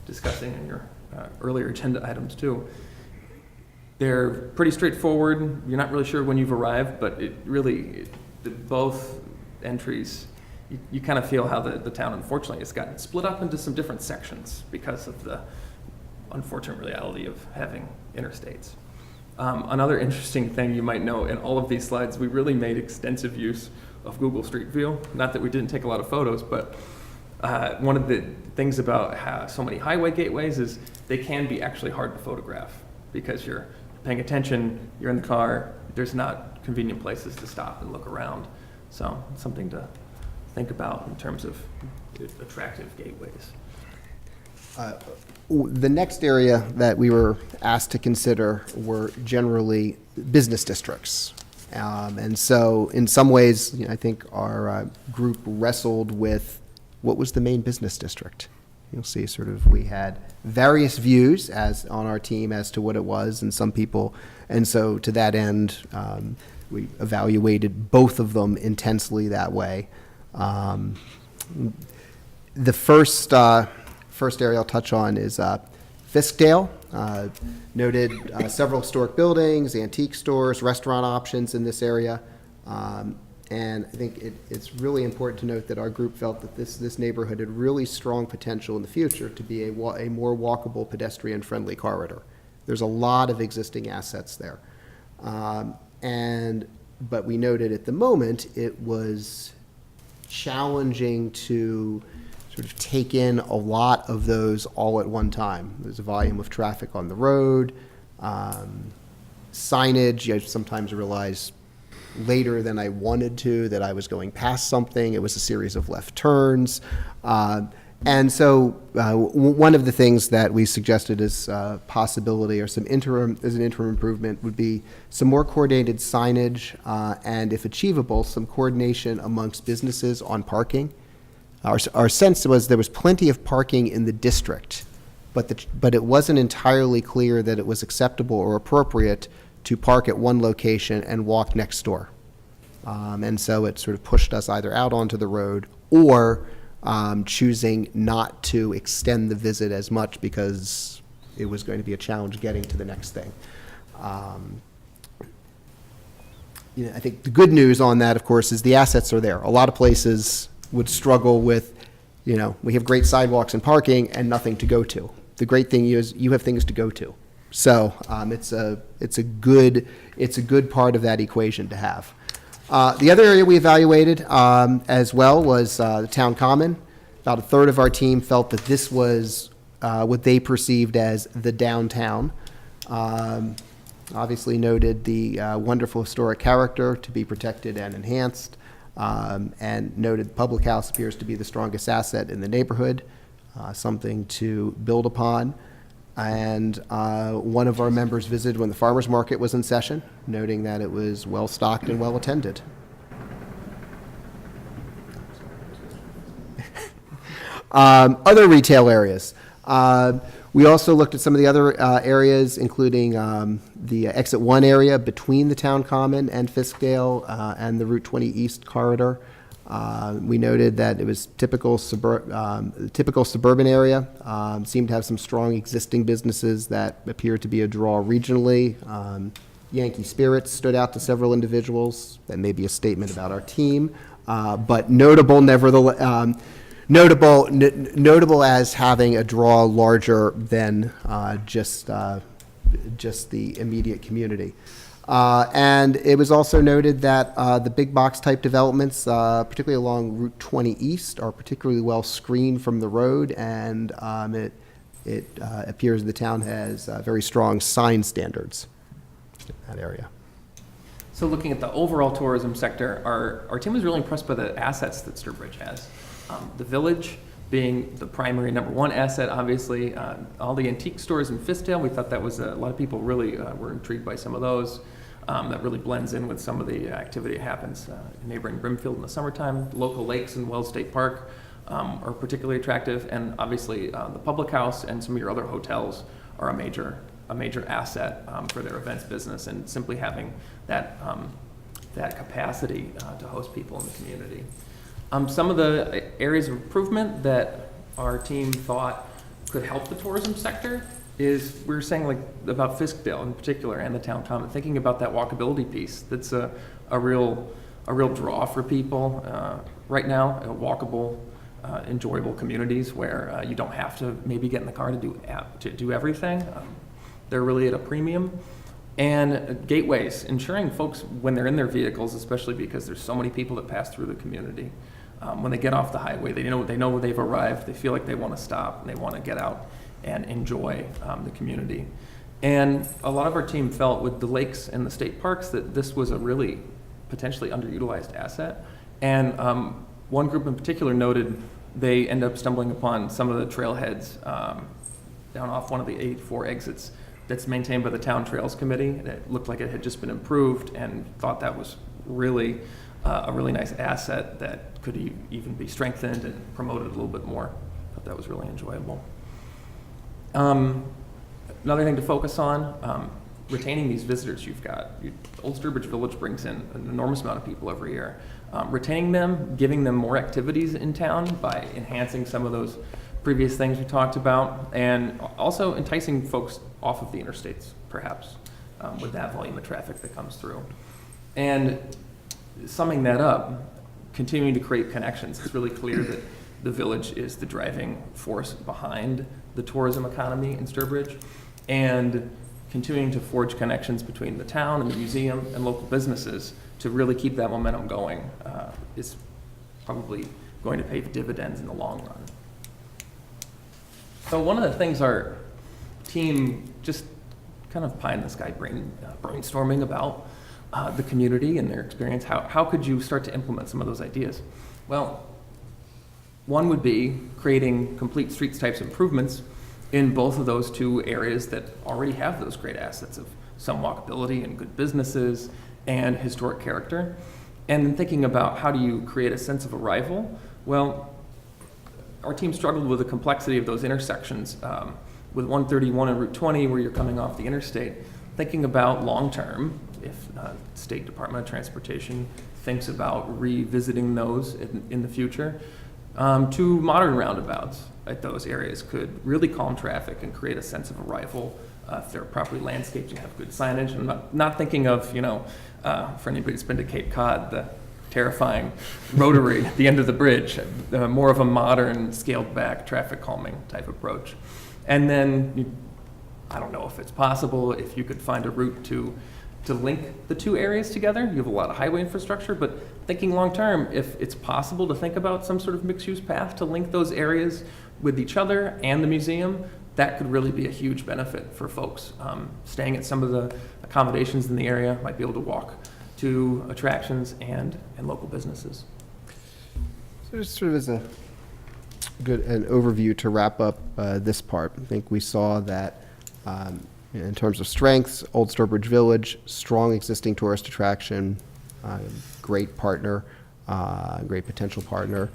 discussing in your earlier agenda items too. They're pretty straightforward. You're not really sure when you've arrived, but both entries, you kind of feel how the town, unfortunately, has gotten split up into some different sections because of the unfortunate reality of having interstates. Another interesting thing you might know, in all of these slides, we really made extensive use of Google Street View. Not that we didn't take a lot of photos, but one of the things about how so many highway gateways is they can be actually hard to photograph because you're paying attention, you're in the car, there's not convenient places to stop and look around. So it's something to think about in terms of attractive gateways. The next area that we were asked to consider were generally business districts. And so in some ways, I think our group wrestled with what was the main business district. You'll see sort of we had various views as on our team as to what it was, and some people, and so to that end, we evaluated both of them intensely that way. The first area I'll touch on is Fiskdale. Noted several historic buildings, antique stores, restaurant options in this area. And I think it's really important to note that our group felt that this neighborhood had really strong potential in the future to be a more walkable, pedestrian-friendly corridor. There's a lot of existing assets there. But we noted at the moment it was challenging to sort of take in a lot of those all at one time. There's a volume of traffic on the road, signage. You sometimes realize later than I wanted to that I was going past something. It was a series of left turns. And so one of the things that we suggested as a possibility or as an interim improvement would be some more coordinated signage and, if achievable, some coordination amongst businesses on parking. Our sense was there was plenty of parking in the district, but it wasn't entirely clear that it was acceptable or appropriate to park at one location and walk next door. And so it sort of pushed us either out onto the road or choosing not to extend the visit as much because it was going to be a challenge getting to the next thing. I think the good news on that, of course, is the assets are there. A lot of places would struggle with, we have great sidewalks and parking and nothing to go to. The great thing is you have things to go to. So it's a good part of that equation to have. The other area we evaluated as well was the town common. About a third of our team felt that this was what they perceived as the downtown. Obviously noted the wonderful historic character to be protected and enhanced, and noted public house appears to be the strongest asset in the neighborhood, something to build upon. And one of our members visited when the farmers market was in session, noting that it was well-stocked and well-attended. Other retail areas. We also looked at some of the other areas, including the Exit 1 area between the Town Common and Fiskdale and the Route 20 East corridor. We noted that it was typical suburban area, seemed to have some strong existing businesses that appeared to be a draw regionally. Yankee Spirits stood out to several individuals. That may be a statement about our team. but notable nevertheless, notable as having a draw larger than just the immediate community. And it was also noted that the big box type developments, particularly along Route 20 East, are particularly well screened from the road, and it appears the town has very strong sign standards in that area. So looking at the overall tourism sector, our team was really impressed by the assets that Sturbridge has. The village being the primary #1 asset, obviously. All the antique stores in Fiskdale, we thought that was, a lot of people really were intrigued by some of those. That really blends in with some of the activity that happens in neighboring Brimfield in the summertime. Local lakes in Wells State Park are particularly attractive, and obviously the public house and some of your other hotels are a major asset for their events business, and simply having that capacity to host people in the community. Some of the areas of improvement that our team thought could help the tourism sector is, we were saying, like about Fiskdale in particular and the town common, thinking about that walkability piece. That's a real draw for people right now. Walkable, enjoyable communities where you don't have to maybe get in the car to do everything. They're really at a premium. And gateways, ensuring folks when they're in their vehicles, especially because there's so many people that pass through the community, when they get off the highway, they know they've arrived. They feel like they want to stop and they want to get out and enjoy the community. And a lot of our team felt with the lakes and the state parks that this was a really potentially underutilized asset. And one group in particular noted they end up stumbling upon some of the trailheads down off one of the 84 exits that's maintained by the Town Trails Committee. It looked like it had just been improved, and thought that was really a really nice asset that could even be strengthened and promoted a little bit more. Thought that was really enjoyable. Another thing to focus on, retaining these visitors you've got. Old Sturbridge Village brings in an enormous amount of people every year. Retaining them, giving them more activities in town by enhancing some of those previous things we talked about, and also enticing folks off of the interstates, perhaps, with that volume of traffic that comes through. And summing that up, continuing to create connections. It's really clear that the village is the driving force behind the tourism economy in Sturbridge, and continuing to forge connections between the town and the museum and local businesses to really keep that momentum going is probably going to pay dividends in the long run. So one of the things our team just kind of pie in the sky brainstorming about the community and their experience, how could you start to implement some of those ideas? Well, one would be creating complete streets types improvements in both of those two areas that already have those great assets of some walkability and good businesses and historic character. And then thinking about how do you create a sense of arrival? Well, our team struggled with the complexity of those intersections with 131 and Route 20 where you're coming off the interstate. Thinking about long-term, if State Department of Transportation thinks about revisiting those in the future, to modern roundabouts at those areas could really calm traffic and create a sense of arrival if they're properly landscaped and have good signage. I'm not thinking of, for anybody that's been to Cape Cod, the terrifying rotary at the end of the bridge, more of a modern, scaled-back traffic calming type approach. And then, I don't know if it's possible, if you could find a route to link the two areas together. You have a lot of highway infrastructure, but thinking long-term, if it's possible to think about some sort of mixed-use path to link those areas with each other and the museum, that could really be a huge benefit for folks. Staying at some of the accommodations in the area, might be able to walk to attractions and local businesses. So just sort of as an overview to wrap up this part, I think we saw that in terms of strengths, Old Sturbridge Village, strong existing tourist attraction, great partner, great potential partner.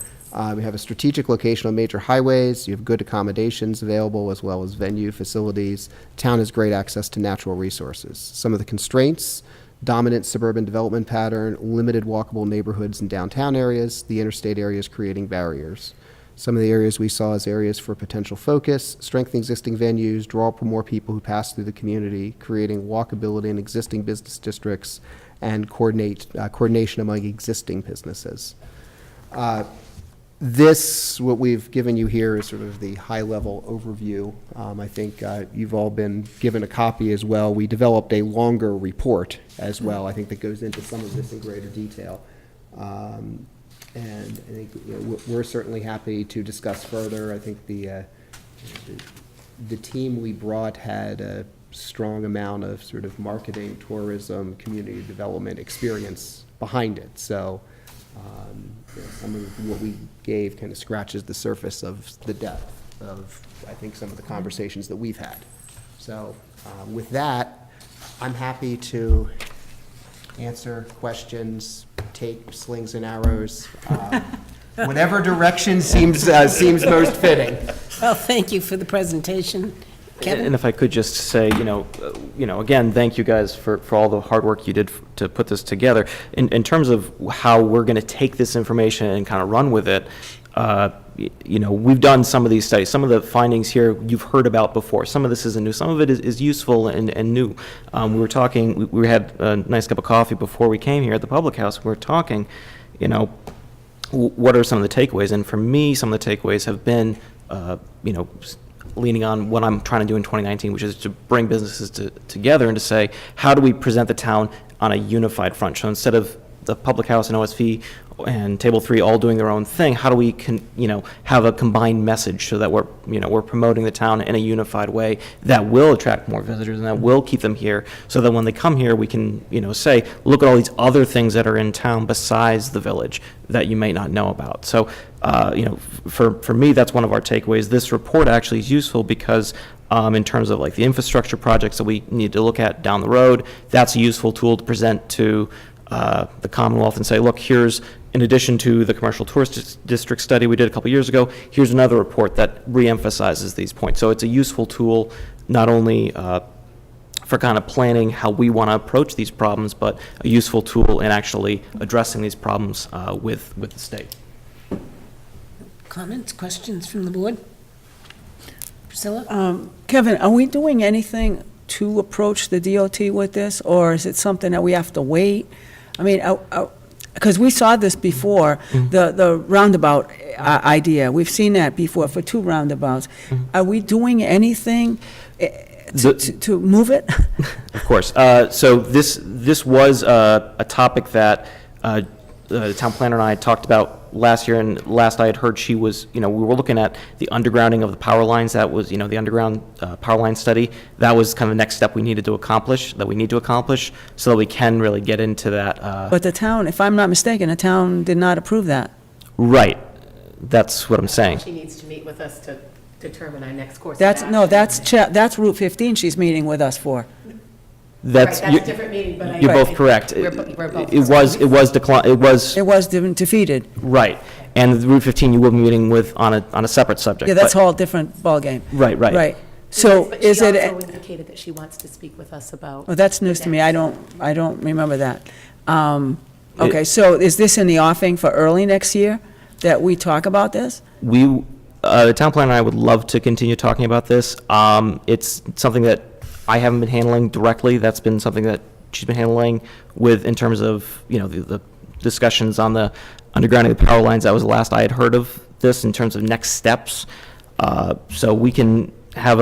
We have a strategic location on major highways. You have good accommodations available as well as venue facilities. Town has great access to natural resources. Some of the constraints: dominant suburban development pattern, limited walkable neighborhoods in downtown areas, the interstate areas creating barriers. Some of the areas we saw as areas for potential focus: strengthen existing venues, draw more people who pass through the community, creating walkability in existing business districts, and coordination among existing businesses. This, what we've given you here is sort of the high-level overview. I think you've all been given a copy as well. We developed a longer report as well, I think, that goes into some of this in greater detail. And I think, you know, we're certainly happy to discuss further. I think the team we brought had a strong amount of sort of marketing, tourism, community development experience behind it. So you know, some of what we gave kind of scratches the surface of the depth of, I think, some of the conversations that we've had. So with that, I'm happy to answer questions, take slings and arrows, whatever direction seems most fitting. Well, thank you for the presentation. Kevin? And if I could just say, again, thank you guys for all the hard work you did to put this together. In terms of how we're going to take this information and kind of run with it, we've done some of these studies. Some of the findings here you've heard about before. Some of this isn't new. Some of it is useful and new. We were talking, we had a nice cup of coffee before we came here at the Public House. We were talking, what are some of the takeaways? And for me, some of the takeaways have been, leaning on what I'm trying to do in 2019, which is to bring businesses together and to say, how do we present the town on a unified front? So instead of the Public House and OSV and Table 3 all doing their own thing, how do we have a combined message so that we're promoting the town in a unified way that will attract more visitors and that will keep them here, so that when they come here, we can say, look at all these other things that are in town besides the village that you may not know about. So for me, that's one of our takeaways. This report actually is useful because in terms of like the infrastructure projects that we need to look at down the road, that's a useful tool to present to the Commonwealth and say, look, here's, in addition to the commercial tourist district study we did a couple years ago, here's another report that reemphasizes these points. So it's a useful tool, not only for kind of planning how we want to approach these problems, but a useful tool in actually addressing these problems with the state. Comments, questions from the board? Priscilla? Kevin, are we doing anything to approach the DOT with this, or is it something that we have to wait? I mean, because we saw this before, the roundabout idea. We've seen that before for 2 roundabouts. Are we doing anything to move it? Of course. So this was a topic that the town planner and I talked about last year, and last I had heard she was, we were looking at the undergrounding of the power lines. That was, the underground power line study. That was kind of the next step we need to accomplish, so that we can really get into that. But the town, if I'm not mistaken, the town did not approve that. Right. That's what I'm saying. She needs to meet with us to determine our next course of That's, action. no, that's Route 15 she's meeting with us for. That's a different meeting, but you're both correct. We're both It was It was defeated. right. And the Route 15 you will be meeting with on a separate subject. Yeah, that's a but- whole different ballgame. Right. Right. So But is she it, also indicated that she wants to speak with us about. oh, that's news to me. I don't remember that. Okay, so is this in the offing for early next year, that we talk about this? The town planner and I would love to continue talking about this. It's something that I haven't been handling directly. That's been something that she's been handling in terms of, the discussions on the undergrounding of the power lines. That was the last I had heard of this in terms of next steps. So we can have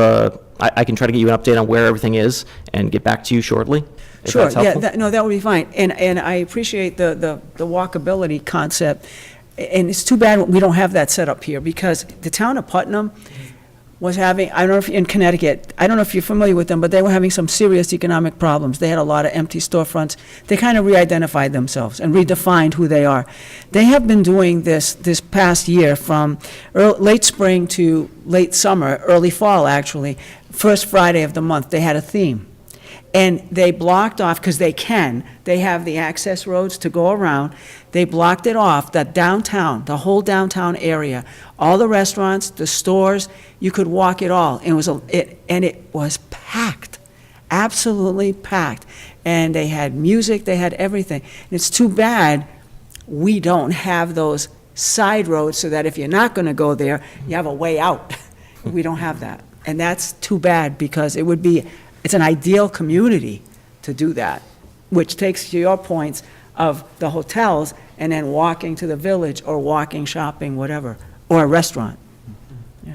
I can try to get you an update on where everything is and get back to you shortly. If Sure, that's helpful. yeah, that would be fine. And I appreciate the walkability concept. And it's too bad we don't have that set up here, because the town of Putnam was having, I don't know if, in Connecticut, I don't know if you're familiar with them, but they were having some serious economic problems. They had a lot of empty storefronts. They kind of re-identified themselves and redefined who they are. They have been doing this past year, from late spring to late summer, early fall, actually. First Friday of the month, they had a theme. And they blocked off, because they have the access roads to go around. They blocked it off, the downtown, the whole downtown area, all the restaurants, the stores, you could walk it all. And it was packed, absolutely packed. And they had music, they had everything. And it's too bad we don't have those side roads, so that if you're not going to go there, you have a way out. We don't have that. And that's too bad, because it's an ideal community to do that, which takes to your points of the hotels and then walking to the village, or walking, shopping, whatever, or a restaurant. Yeah.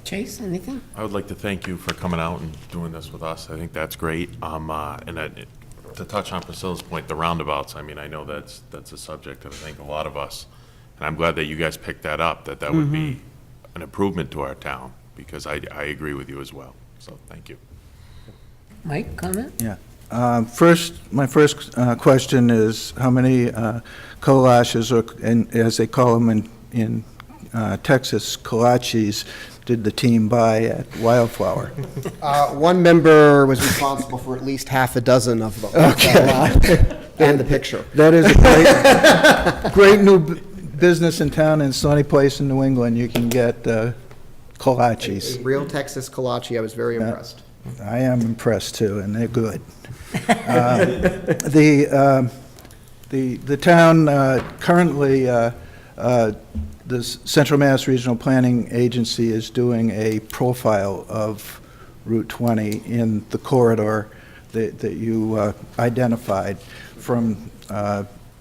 Chase, anything? I would like to thank you for coming out and doing this with us. I think that's great. To touch on Priscilla's point, the roundabouts, I mean, I know that's a subject that I think a lot of us, and I'm glad that you guys picked that up, that would be an improvement to our town, because I agree with you as well. So, thank you. Mike, comment? Yeah. My first question is, how many collages, or, and as they call them in Texas, kolaches, did the team buy at Wildflower? One member was responsible for at least half a dozen of them. Okay. And the picture. That is a great new business in town, and it's the only place in New England you can get kolaches. Real Texas kolache, I was very impressed. I am impressed too, and they're good. The town currently, the Central Mass Regional Planning Agency is doing a profile of Route 20 in the corridor that you identified from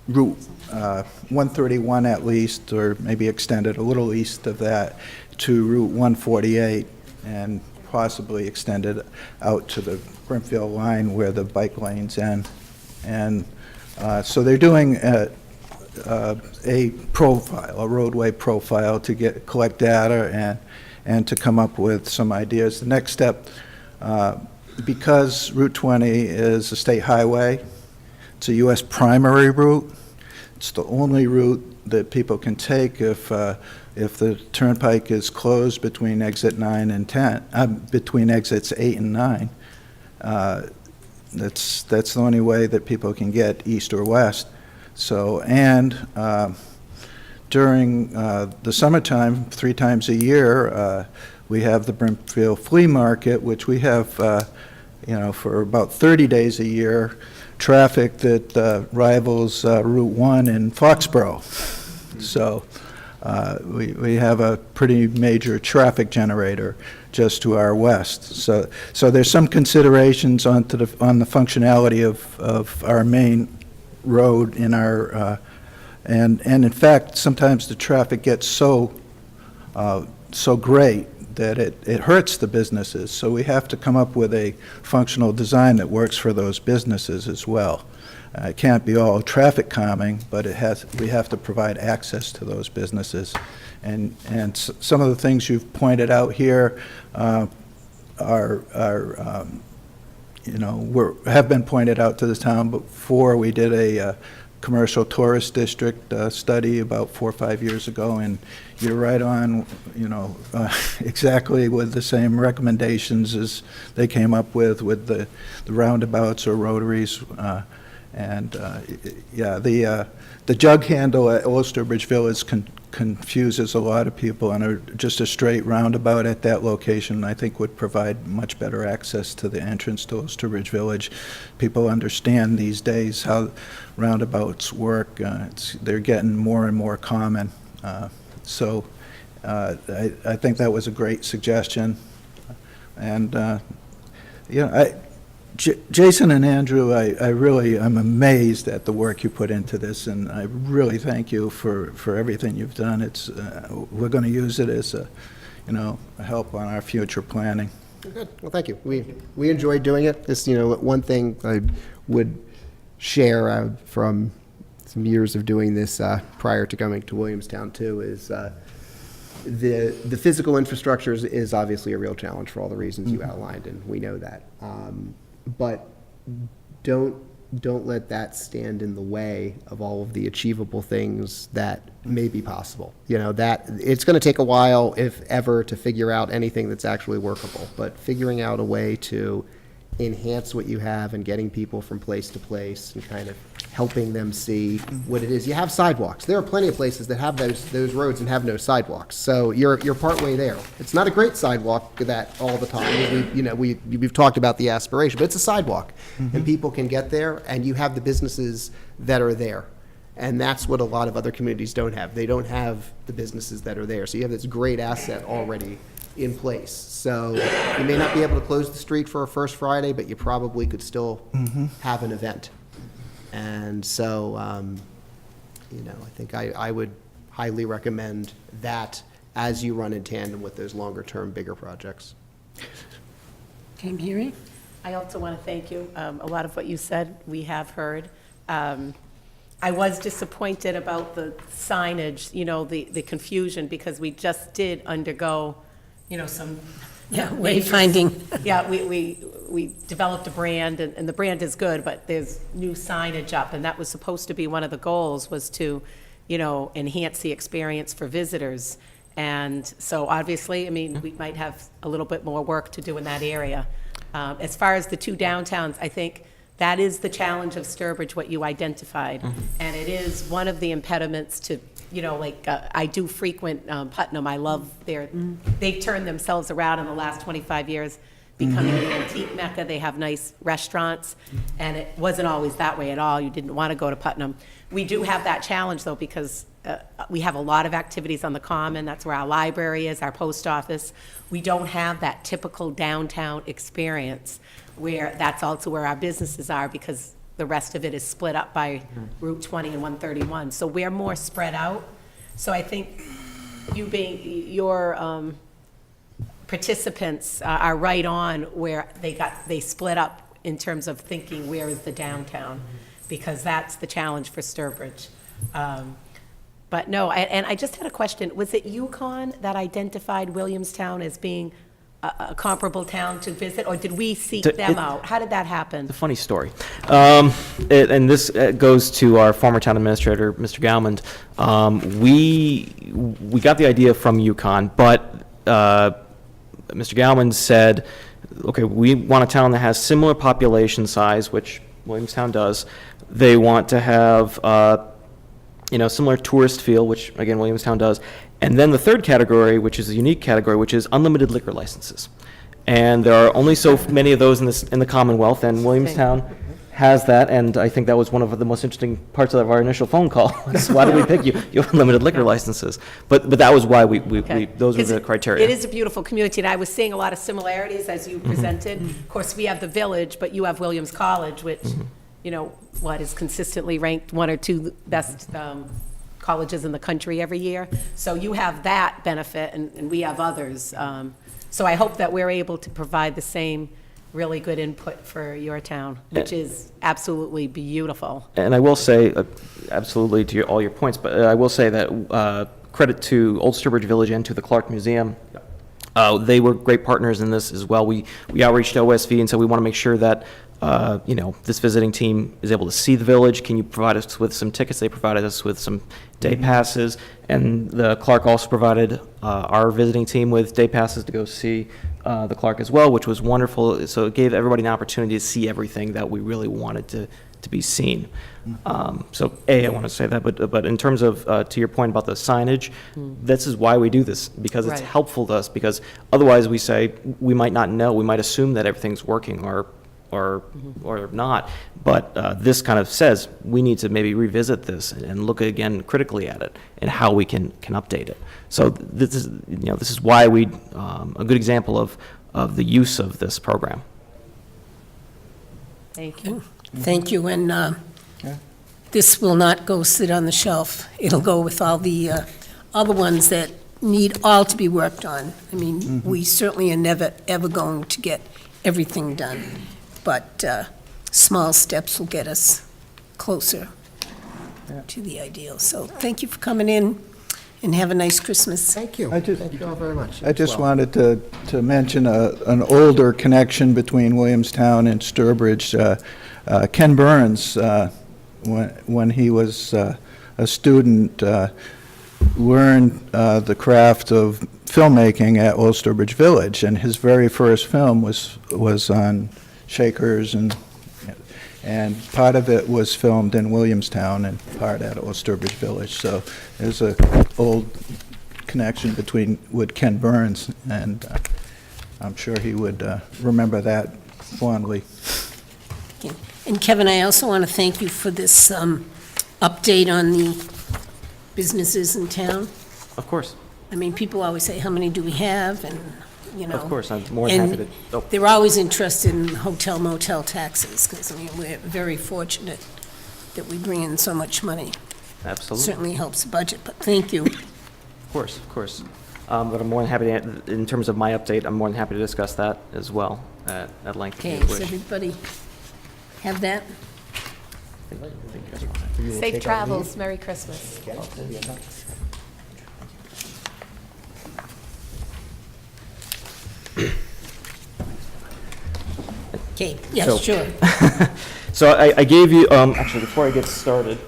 Route 131 at least, or maybe extended a little east of that, to Route 148, and possibly extended out to the Brimfield line where the bike lanes end. And so they're doing a profile, a roadway profile, to collect data and to come up with some ideas. The next step, because Route 20 is a state highway, it's a U.S. primary route. It's the only route that people can take if the turnpike is closed between exit 9 and 10, between exits 8 and 9. That's the only way that people can get east or west. So, and during the summertime, 3 times a year, we have the Brimfield Flea Market, which we have, for about 30 days a year, traffic that rivals Route 1 in Foxborough. So we have a pretty major traffic generator just to our west. So there's some considerations on the functionality of our main road in our, and in fact, sometimes the traffic gets so great that it hurts the businesses. So we have to come up with a functional design that works for those businesses as well. It can't be all traffic calming, but we have to provide access to those businesses. And some of the things you've pointed out here have been pointed out to the town before. We did a commercial tourist district study about 4 or 5 years ago, and you're right on, exactly with the same recommendations as they came up with the roundabouts or rotaries. The jug handle at Ulsterbridge Village confuses a lot of people, and just a straight roundabout at that location, I think, would provide much better access to the entrance to Ulsterbridge Village. People understand these days how roundabouts work. They're getting more and more common. So I think that was a great suggestion. And, Jason and Andrew, I'm amazed at the work you put into this, and I really thank you for everything you've done. We're going to use it as a help on our future planning. Good. Well, thank you. We enjoyed doing it. This, one thing I would share from some years of doing this prior to coming to Williamstown too is the physical infrastructure is obviously a real challenge for all the reasons you outlined, and we know that. But don't let that stand in the way of all of the achievable things that may be possible. That it's going to take a while, if ever, to figure out anything that's actually workable. But figuring out a way to enhance what you have and getting people from place to place and kind of helping them see what it is. You have sidewalks. There are plenty of places that have those roads and have no sidewalks. So you're partway there. It's not a great sidewalk that all the time. We've talked about the aspiration, but it's a sidewalk, and people can get there, and you have the businesses that are there. And that's what a lot of other communities don't have. They don't have the businesses that are there. So you have this great asset already in place. So you may not be able to close the street for a First Friday, but you probably could still have an event. And so, I think I would highly recommend that as you run in tandem with those longer-term, bigger projects. Okay, Mary? I also want to thank you. A lot of what you said, we have heard. I was disappointed about the signage, the confusion, because we just did undergo, some. Yeah, wayfinding. Yeah, we developed a brand, and the brand is good, but there's new signage up, and that was supposed to be one of the goals, was to, enhance the experience for visitors. And so obviously, we might have a little bit more work to do in that area. As far as the two downtowns, I think that is the challenge of Sturbridge, what you identified. And it is one of the impediments to, I do frequent Putnam. I love they've turned themselves around in the last 25 years, becoming an antique mecca. They have nice restaurants, and it wasn't always that way at all. You didn't want to go to Putnam. We do have that challenge, though, because we have a lot of activities on the Common. That's where our library is, our post office. We don't have that typical downtown experience, where that's also where our businesses are, because the rest of it is split up by Route 20 and 131. So we're more spread out. So I think your participants are right on where they split up in terms of thinking where is the downtown, because that's the challenge for Sturbridge. But no, and I just had a question. Was it Yukon that identified Williamstown as being a comparable town to visit, or did we seek them out? How did that happen? It's a funny story. And this goes to our former town administrator, Mr. Galmond. We got the idea from Yukon, but Mr. Galmond said, okay, we want a town that has similar population size, which Williamstown does. They want to have similar tourist feel, which again Williamstown does. And then the third category, which is a unique category, which is unlimited liquor licenses. And there are only so many of those in the Commonwealth, and Williamstown has that. And I think that was one of the most interesting parts of our initial phone call. Why did we pick you? You have unlimited liquor licenses. But that was why we those were the criteria. It is a beautiful community, and I was seeing a lot of similarities as you presented. Of course, we have the Village, but you have Williams College, which is consistently ranked one or two best colleges in the country every year. So you have that benefit, and we have others. So I hope that we're able to provide the same really good input for your town, which is absolutely beautiful. And I will say, absolutely to all your points, but I will say that credit to Old Sturbridge Village and to the Clark Museum. They were great partners in this as well. We outreached to OSV and said we want to make sure that this visiting team is able to see the village. Can you provide us with some tickets? They provided us with some day passes, and the Clark also provided our visiting team with day passes to go see the Clark as well, which was wonderful. So it gave everybody an opportunity to see everything that we really wanted to be seen. So I want to say that, but in terms of, to your point about the signage, this is why we do this, because it's helpful to us, because otherwise we say, we might not know, we might assume that everything's working or not, but this kind of says we need to maybe revisit this and look again critically at it and how we can update it. So this is why we a good example of the use of this program. Thank you. Thank you, and this will not go sit on the shelf. It'll go with all the other ones that need all to be worked on. I mean, we certainly are never, ever going to get everything done, but small steps will get us closer to the ideal. So thank you for coming in, and have a nice Christmas. Thank you. Thank you all very much. I just wanted to mention an older connection between Williamstown and Sturbridge. Ken Burns, when he was a student, learned the craft of filmmaking at Old Sturbridge Village, and his very first film was on Shakers, and part of it was filmed in Williamstown and part at Old Sturbridge Village. So there's a old connection with Ken Burns, and I'm sure he would remember that fondly. Okay. And Kevin, I also want to thank you for this update on the businesses in town. Of course. I mean, people always say, how many do we have, and, Of course, I'm more than happy to. They're always interested in hotel motel taxes, because, I mean, we're very fortunate that we bring in so much money. Absolutely. Certainly helps the budget, but thank you. Of course, of course. But I'm more than happy to, in terms of my update, I'm more than happy to discuss that as well at length. if you Okay, does wish. everybody have that? Safe travels, Merry Christmas. Okay, yes, So- sure. So I gave you, actually, before I get started,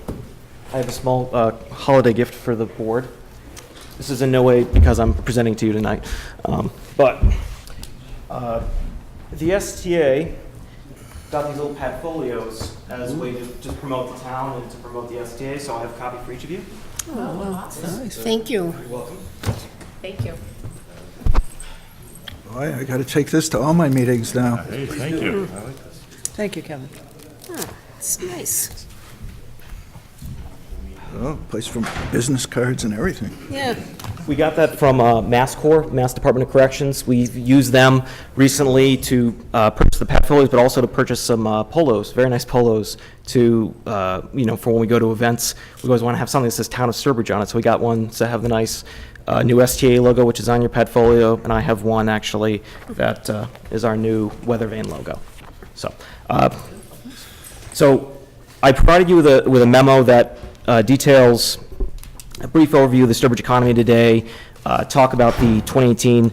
I have a small holiday gift for the board. This is in no way because I'm presenting to you tonight, but the STA got these little padfolios as a way to just promote the town and to promote the STA, so I have a copy for each of you. Thank you. You're welcome. Thank you. Boy, I got to take this to all my meetings now. Hey, thank you. Thank you, Kevin. It's nice. Oh, place for business cards and everything. Yeah. We got that from Mass Corps, Mass Department of Corrections. We've used them recently to purchase the padfolios, but also to purchase some polos, very nice polos, to, for when we go to events. We always want to have something that says Town of Sturbridge on it, so we got one to have the nice new STA logo, which is on your padfolio, and I have one, actually, that is our new weather vane logo. So I provided you with a memo that details a brief overview of the Sturbridge economy today, talk about the 2018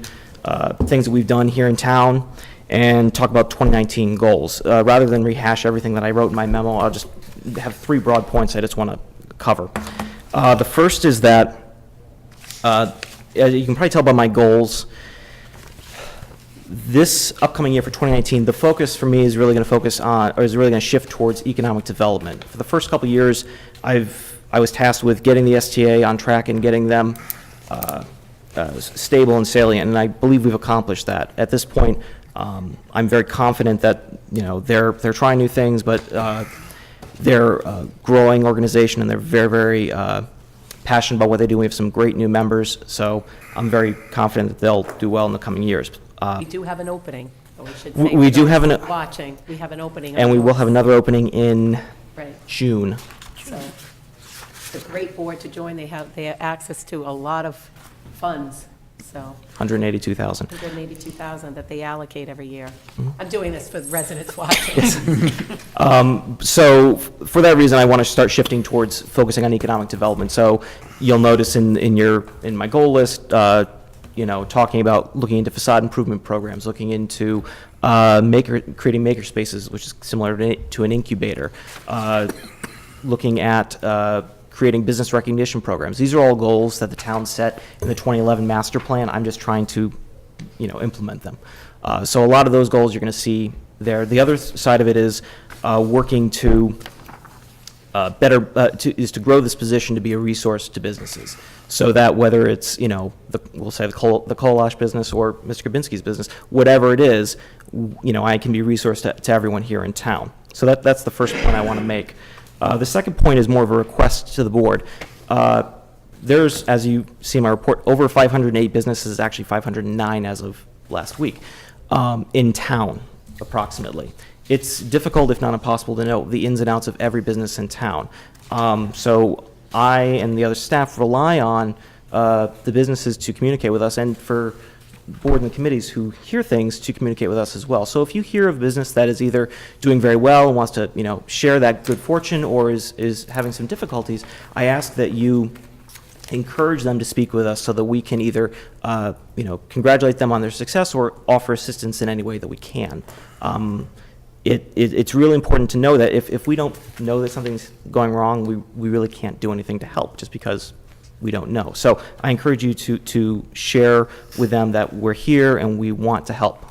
things that we've done here in town, and talk about 2019 goals. Rather than rehash everything that I wrote in my memo, I'll just have 3 broad points I just want to cover. The first is that, as you can probably tell by my goals, this upcoming year for 2019, the focus for me is really going to shift towards economic development. For the first couple of years, I was tasked with getting the STA on track and getting them stable and salient, and I believe we've accomplished that. At this point, I'm very confident that they're trying new things, but they're a growing organization and they're very, very passionate about what they do. We have some great new members, so I'm very confident that they'll do well in the coming years. We do have an opening, or we should We say. for do those have an- Watching, we have an opening. And we will have another opening in Right, June. so, it's a great board to join. They have access to a lot of funds, so, 182,000. 182,000 that they allocate every year. I'm doing this for the residents watching. So for that reason, I want to start shifting towards focusing on economic development. So you'll notice in my goal list, talking about looking into facade improvement programs, looking into creating maker spaces, which is similar to an incubator, looking at creating business recognition programs. These are all goals that the town set in the 2011 master plan. I'm just trying to, implement them. So a lot of those goals you're going to see there. The other side of it is working to to grow this position to be a resource to businesses, so that whether it's we'll say the coal ash business or Mr. Kabinski's business, whatever it is, I can be a resource to everyone here in town. So that's the first point I want to make. The second point is more of a request to the board. There's, as you see in my report, over 508 businesses, actually 509 as of last week, in town, approximately. It's difficult, if not impossible, to know the ins and outs of every business in town. So I and the other staff rely on the businesses to communicate with us, and for board and committees who hear things to communicate with us as well. So if you hear of a business that is either doing very well and wants to, share that good fortune, or is having some difficulties, I ask that you encourage them to speak with us so that we can either, congratulate them on their success or offer assistance in any way that we can. It's really important to know that if we don't know that something's going wrong, we really can't do anything to help just because we don't know. So I encourage you to share with them that we're here and we want to help.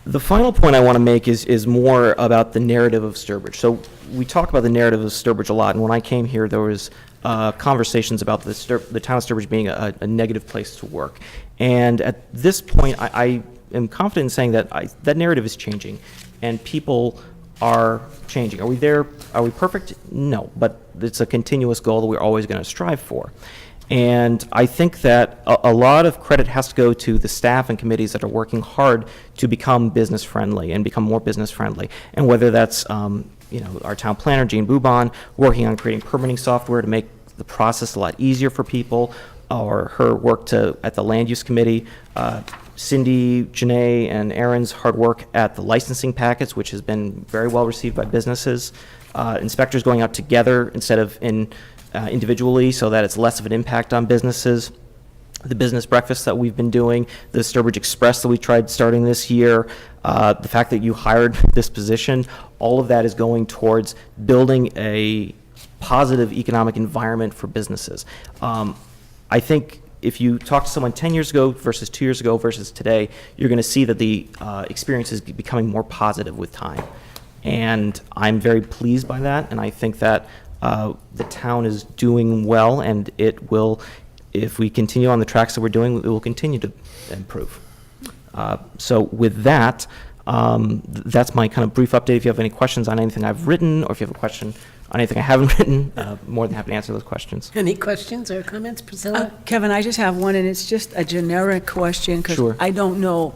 The final point I want to make is more about the narrative of Sturbridge. So we talk about the narrative of Sturbridge a lot, and when I came here, there was conversations about the town of Sturbridge being a negative place to work. And at this point, I am confident in saying that that narrative is changing, and people are changing. Are we there? Are we perfect? No, but it's a continuous goal that we're always going to strive for. And I think that a lot of credit has to go to the staff and committees that are working hard to become business-friendly and become more business-friendly. And whether that's, our town planner, Jean Boubon, working on creating permitting software to make the process a lot easier for people, or her work at the Land Use Committee, Cindy, Janae, and Aaron's hard work at the licensing packets, which has been very well received by businesses, inspectors going out together instead of individually, so that it's less of an impact on businesses. The business breakfast that we've been doing, the Sturbridge Express that we tried starting this year, the fact that you hired this position, all of that is going towards building a positive economic environment for businesses. I think if you talk to someone 10 years ago versus 2 years ago versus today, you're going to see that the experience is becoming more positive with time. And I'm very pleased by that, and I think that the town is doing well, and it will, if we continue on the tracks that we're doing, it will continue to improve. So with that, that's my kind of brief update. If you have any questions on anything I've written, or if you have a question on anything I haven't written, more than happy to answer those questions. Any questions or comments, Priscilla? Kevin, I just have one, and it's just a generic question, because Sure. I don't know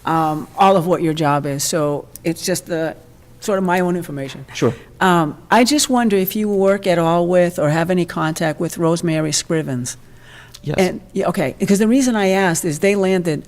all of what your job is, so it's just sort of my own information. Sure. I just wonder if you work at all with, or have any contact with Rosemary Scrivens? Yes. And, yeah, okay, because the reason I asked is they landed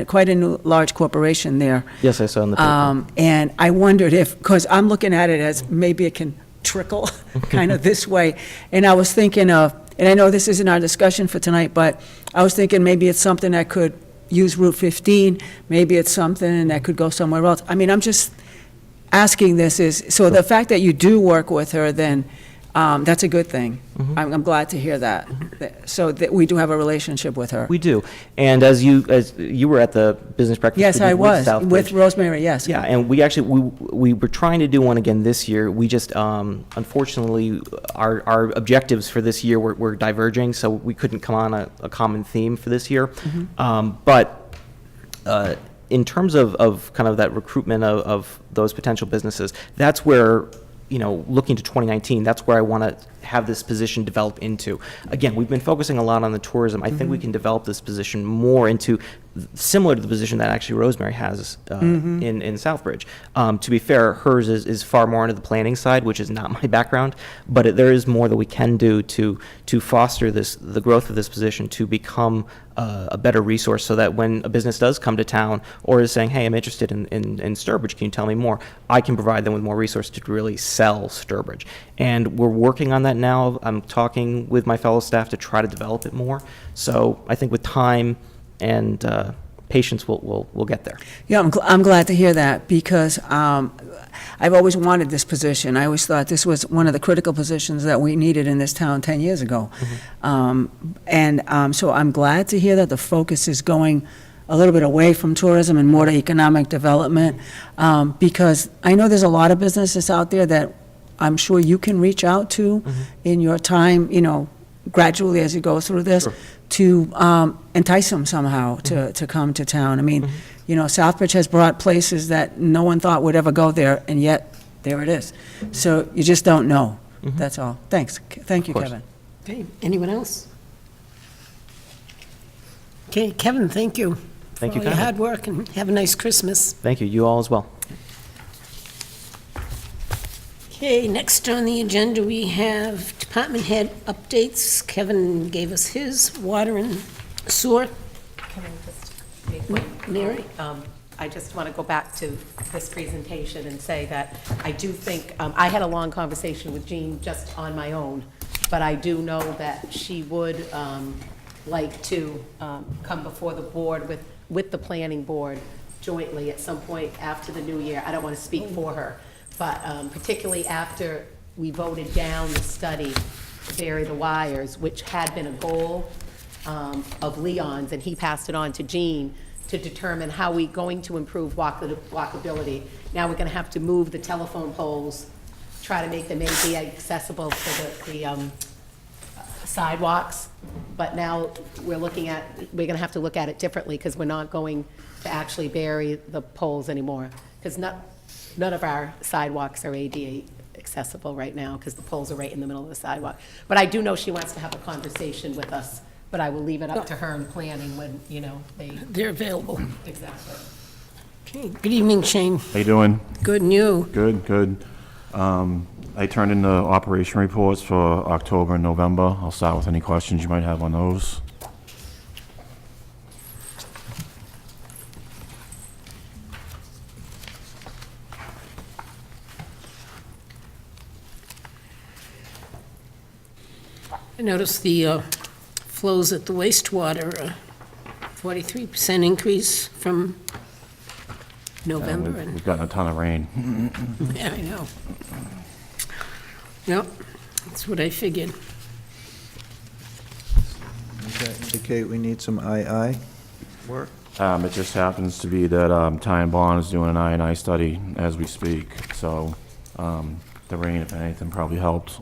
quite a new, large corporation there. Yes, I saw in the paper. And I wondered if, because I'm looking at it as maybe it can trickle kind of this way. And I was thinking of, and I know this isn't our discussion for tonight, but I was thinking maybe it's something that could use Route 15, maybe it's something that could go somewhere else. I mean, I'm just asking this so the fact that you do work with her, then that's a good thing. I'm glad to hear that. So that we do have a relationship with her. We do. And as you were at the business breakfast. Yes, we did I was, Southbridge. with Rosemary, yes. Yeah, and we actually, we were trying to do one again this year. We just, unfortunately, our objectives for this year were diverging, so we couldn't come on a common theme for this year. But in terms of kind of that recruitment of those potential businesses, that's where, looking to 2019, that's where I want to have this position develop into. Again, we've been focusing a lot on the tourism. I think we can develop this position more into similar to the position that actually Rosemary has in Southbridge. To be fair, hers is far more into the planning side, which is not my background, but there is more that we can do to foster the growth of this position to become a better resource, so that when a business does come to town or is saying, hey, I'm interested in Sturbridge, can you tell me more? I can provide them with more resources to really sell Sturbridge. And we're working on that now. I'm talking with my fellow staff to try to develop it more. So I think with time and patience, we'll get there. Yeah, I'm glad to hear that, because I've always wanted this position. I always thought this was one of the critical positions that we needed in this town 10 years ago. So I'm glad to hear that the focus is going a little bit away from tourism and more to economic development, because I know there's a lot of businesses out there that I'm sure you can reach out to in your time, gradually as you go through this, to entice them somehow to come to town. I mean, Southbridge has brought places that no one thought would ever go there, and yet there it is. So you just don't know. That's all. Thanks. Thank you, Kevin. Okay, anyone else? Okay, Kevin, thank you. Thank you for all your kindly. hard work, and have a nice Christmas. Thank you. You all as well. Okay, next on the agenda, we have department head updates. Kevin gave us his, water and sewer. Can I just make one? Mary? I just want to go back to this presentation and say that I do think, I had a long conversation with Jean just on my own, but I do know that she would like to come before the board with the planning board jointly at some point after the new year. I don't want to speak for her, but particularly after we voted down the study to bury the wires, which had been a goal of Leon's, and he passed it on to Jean to determine how we're going to improve walkability. Now we're going to have to move the telephone poles, try to make them ADA accessible for the sidewalks. But now we're going to have to look at it differently, because we're not going to actually bury the poles anymore, because none of our sidewalks are ADA accessible right now because the poles are right in the middle of the sidewalk. But I do know she wants to have a conversation with us, but I will leave it up to her in planning when, They're available. exactly. Okay, good evening, Shane. How you doing? Good, and you? Good, good. I turned in the operation reports for October and November. I'll start with any questions you might have on those. I noticed the flows at the wastewater, 43% increase from November. and We've gotten a ton of rain. Yeah, I know. Yep, that's what I figured. Does that indicate we need some II work? It just happens to be that Ty and Bond is doing an I&I study as we speak, so the rain, if anything, probably helped.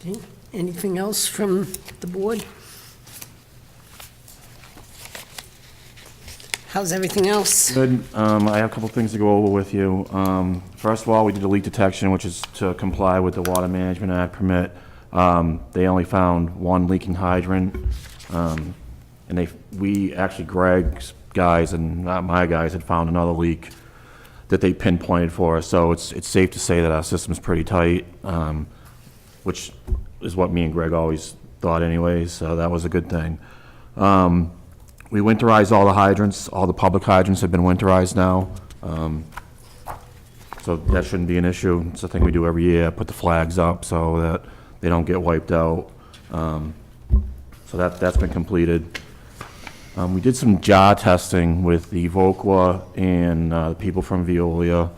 Okay, anything else from the board? How's everything else? Good. I have a couple things to go over with you. First of all, we did a leak detection, which is to comply with the Water Management Act permit. They only found one leaking hydrant, and Greg's guys and not my guys had found another leak that they pinpointed for us. So it's safe to say that our system's pretty tight, which is what me and Greg always thought anyways, so that was a good thing. We winterized all the hydrants. All the public hydrants have been winterized now. So that shouldn't be an issue. It's a thing we do every year, put the flags up so that they don't get wiped out. So that's been completed. We did some jar testing with the Evoqua and the people from Veolia,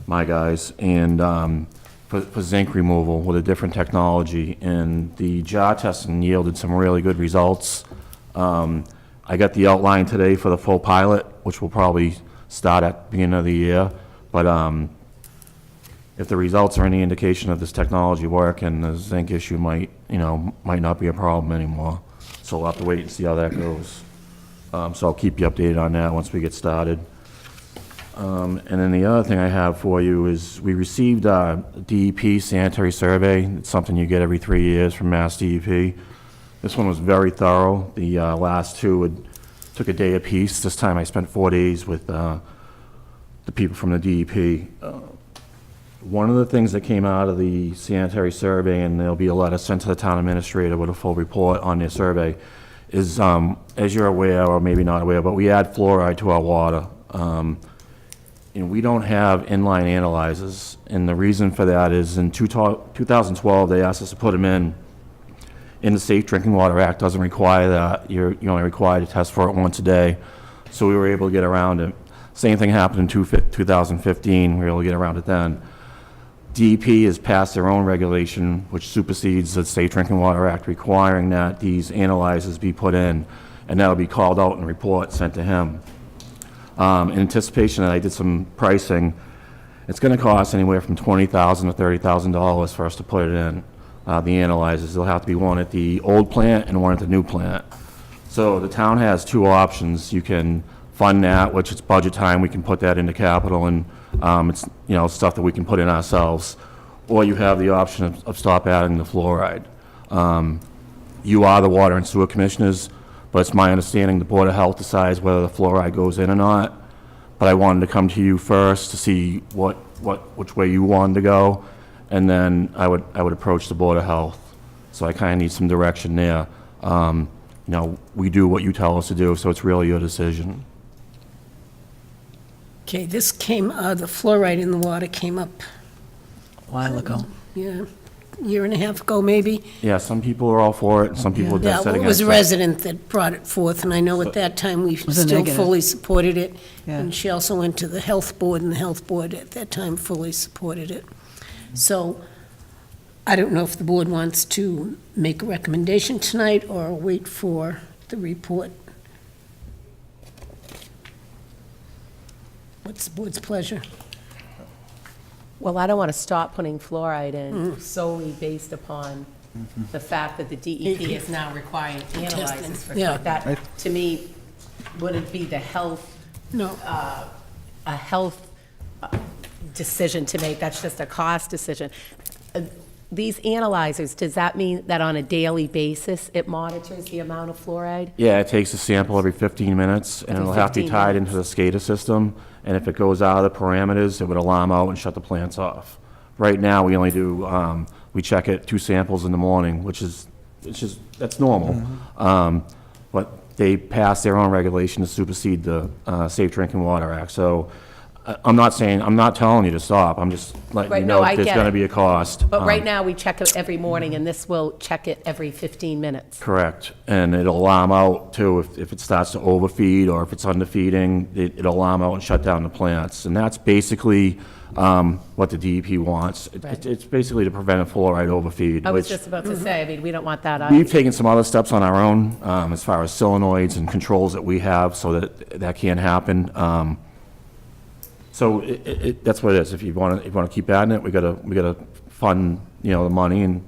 my guys, and for zinc removal with a different technology. And the jar testing yielded some really good results. I got the outline today for the full pilot, which will probably start at the beginning of the year. But if the results are any indication of this technology working, the zinc issue might not be a problem anymore. So we'll have to wait and see how that goes. So I'll keep you updated on that once we get started. And then the other thing I have for you is we received a DEP sanitary survey. It's something you get every 3 years from Mass DEP. This one was very thorough. The last two took a day apiece. This time I spent 4 days with the people from the DEP. One of the things that came out of the sanitary survey, and there'll be a letter sent to the town administrator with a full report on their survey, is, as you're aware, or maybe not aware, but we add fluoride to our water. And we don't have inline analyzers, and the reason for that is in 2012, they asked us to put them in. The Safe Drinking Water Act doesn't require that. You're only required to test for it once a day. So we were able to get around it. Same thing happened in 2015. We were able to get around it then. DEP has passed their own regulation, which supersedes the Safe Drinking Water Act, requiring that these analyzers be put in, and that'll be called out in a report sent to him. In anticipation that I did some pricing, it's going to cost anywhere from $20,000 to $30,000 for us to put it in. The analyzers, there'll have to be one at the old plant and one at the new plant. So the town has two options. You can fund that, which it's budget time, we can put that into capital, and it's stuff that we can put in ourselves. Or you have the option of stop adding the fluoride. You are the Water and Sewer Commissioners, but it's my understanding the Board of Health decides whether the fluoride goes in or not. But I wanted to come to you first to see which way you wanted to go, and then I would approach the Board of Health. So I kind of need some direction there. We do what you tell us to do, so it's really your decision. Okay, this came, the fluoride in the water came up, A while ago. yeah, year and a half ago, maybe. Yeah, some people are all for it, and some people are Yeah, dead set well, it against was it. a resident that brought it forth, and I know at that time we was a still negative. fully supported it. Yeah. And she also went to the health board, and the health board at that time fully supported it. So I don't know if the board wants to make a recommendation tonight or wait for the report. What's the board's pleasure? Well, I don't want to stop putting fluoride in solely based upon the fact that the DEP is now requiring analyzers for Yeah. that. To me, would it be the health, No. a health decision to make, that's just a cost decision. These analyzers, does that mean that on a daily basis, it monitors the amount of fluoride? Yeah, it takes a sample every 15 minutes, and Every it'll have to be 15 tied minutes. into the SCADA system, and if it goes out of the parameters, it would alarm out and shut the plants off. Right now, we only do, we check it 2 samples in the morning, which is, that's normal. But they pass their own regulation to supersede the Safe Drinking Water Act, so I'm not telling you to stop, I'm just letting Right, you no, know I there's get gonna it. be a cost. But right now, we check it every morning, and this will check it every 15 minutes. Correct, and it'll alarm out too if it starts to overfeed or if it's underfeeding, it'll alarm out and shut down the plants. And that's basically what the DEP wants. Right. It's basically to prevent a fluoride overfeed, I was which just about to say, I mean, we don't want that either. we've taken some other steps on our own as far as solenoids and controls that we have so that can't happen. So that's what it is. If you want to keep adding it, we gotta fund, the money, and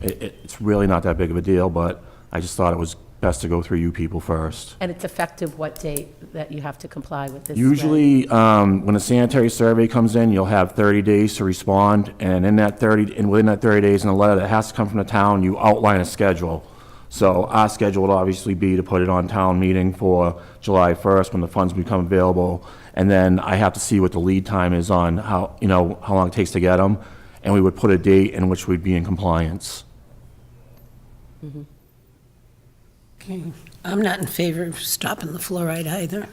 it's really not that big of a deal, but I just thought it was best to go through you people first. And it's effective what date that you have to comply with this? Usually, when a sanitary survey comes in, you'll have 30 days to respond, and within that 30 days, in a letter that has to come from the town, you outline a schedule. So our schedule would obviously be to put it on town meeting for July 1st when the funds become available, and then I have to see what the lead time is on how long it takes to get them, and we would put a date in which we'd be in compliance. Okay. I'm not in favor of stopping the fluoride either.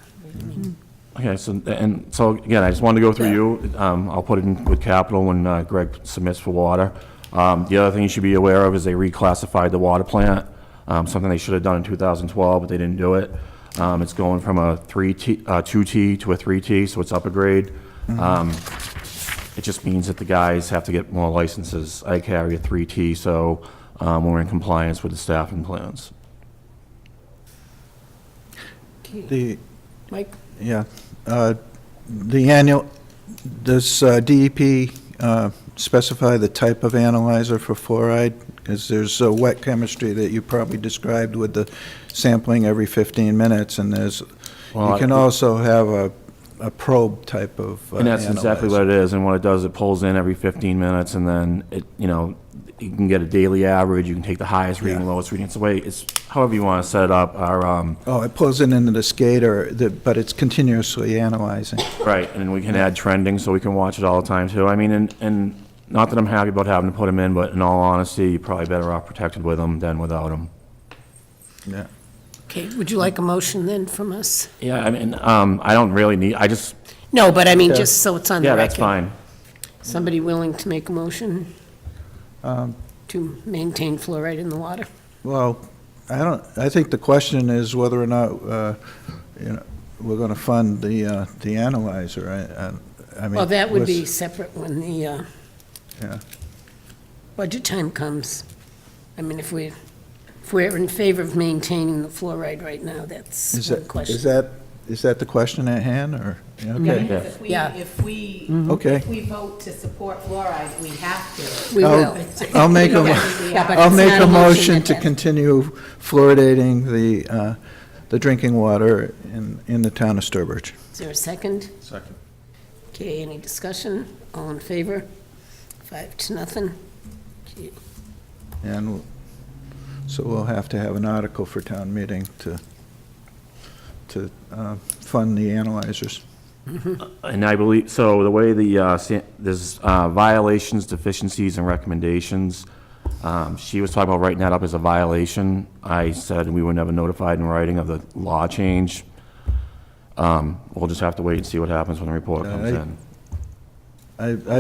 Okay, so again, I just wanted to go through you. I'll put it in with capital when Greg submits for water. The other thing you should be aware of is they reclassified the water plant, something they should have done in 2012, but they didn't do it. It's going from a 2T to a 3T, so it's up a grade. It just means that the guys have to get more licenses. I carry a 3T, so we're in compliance with the staffing plans. Mike? Yeah. The annual, does DEP specify the type of analyzer for fluoride? Because there's a wet chemistry that you probably described with the sampling every 15 minutes, and you can also have a probe type of And that's exactly what it is, and what it does, it pulls in every 15 minutes, and then you can get a daily average, you can take the highest reading, lowest reading, it's however you want to set it up. It pulls it into the SCADA, but it's continuously analyzing. Right, and we can add trending, so we can watch it all the time, too. I mean, and not that I'm happy about having to put them in, but in all honesty, you're probably better off protected with them than without them. Yeah. Okay, would you like a motion then from us? Yeah, I mean, I don't really need, No, but I mean, just so it's on the yeah, record. that's fine. Somebody willing to make a motion to maintain fluoride in the water? Well, I think the question is whether or not, we're going to fund the analyzer. I mean. Well, that would be separate when the Yeah. budget time comes. I mean, if we're in favor of maintaining the fluoride right now, that's one question. Is that the question at hand, or? Yeah, okay. Because if we, Yeah. Okay. if we vote to support fluoride, we have to. We will. I'll make a, Yeah, but I'll it's make not a motion that to has- continue fluoridating the drinking water in the town of Sturbridge. Is there a second? Second. Okay, any discussion? All in favor? 5-0. Okay. And so we'll have to have an article for town meeting to fund the analyzers. And I believe, so the way there's violations, deficiencies, and recommendations. She was talking about writing that up as a violation. I said we were never notified in writing of the law change. We'll just have to wait and see what happens when the report comes in.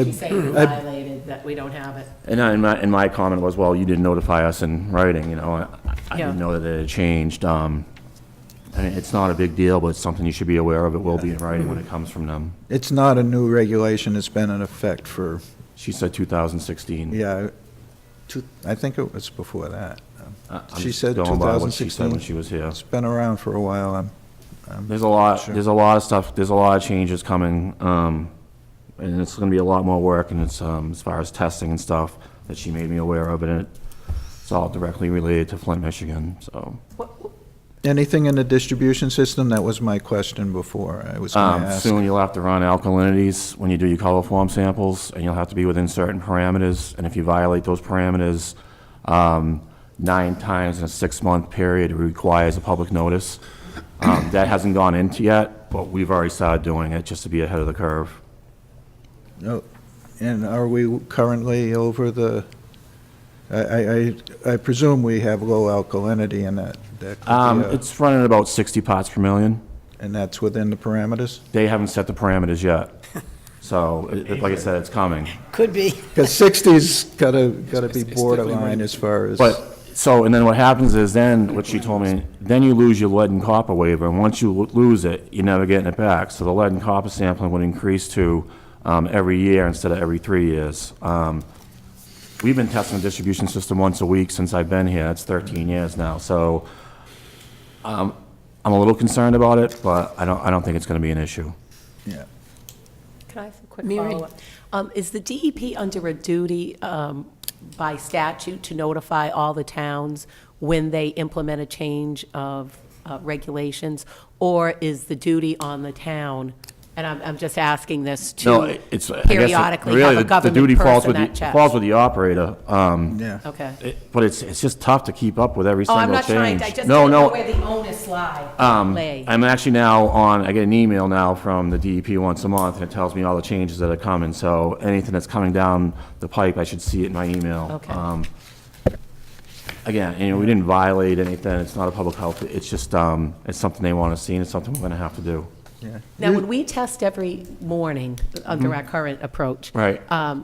She's saying we violated, that we don't have it. And my comment was, well, you didn't notify us in writing, I Yeah. didn't know that it had changed. I mean, it's not a big deal, but it's something you should be aware of. It will be in writing when it comes from them. It's not a new regulation, it's been in effect for, She said 2016. yeah, I think it was before that. I'm She just said going by what she 2016. said when she was here. It's been around for a while. There's a lot, Sure. there's a lot of stuff, there's a lot of changes coming, and it's gonna be a lot more work, and it's, as far as testing and stuff, that she made me aware of, and it's all directly related to Flint, Michigan, so. Anything in the distribution system? That was my question before. I was going to ask. Soon you'll have to run alkalinities when you do your color form samples, and you'll have to be within certain parameters, and if you violate those parameters, 9 times in a 6-month period, it requires a public notice. That hasn't gone into yet, but we've already started doing it just to be ahead of the curve. No. And are we currently over the, I presume we have low alkalinity in that could be It's running about 60 parts per million. and that's within the parameters? They haven't set the parameters yet. So, like I said, it's coming. Could be. Because 60's gotta be borderline as far as. But, so, and then what happens is then, what she told me, then you lose your lead and copper waiver, and once you lose it, you're never getting it back. So the lead and copper sampling would increase to every year instead of every 3 years. We've been testing the distribution system once a week since I've been here. It's 13 years now. So I'm a little concerned about it, but I don't think it's going to be an issue. Yeah. Can I have a quick Mary? follow-up? Is the DEP under a duty by statute to notify all the towns when they implement a change of regulations? Or is the duty on the town? And I'm just asking this No, to it's, I guess, periodically really, have a the government duty falls person with that the, checks. falls with the operator. Yeah. Okay. But it's just tough to keep up with every Oh, single I'm change. not trying, I just No, don't know no, where the onus lay. I'm actually now on, I get an email now from the DEP once a month, and it tells me all the changes that are coming. So anything that's coming down the pipe, I should see it in my email. Okay. Again, we didn't violate anything. It's not a public health. It's just, it's something they want to see, and it's something we're going to have to do. Yeah. Now, when we test every morning under our current approach. Right. Are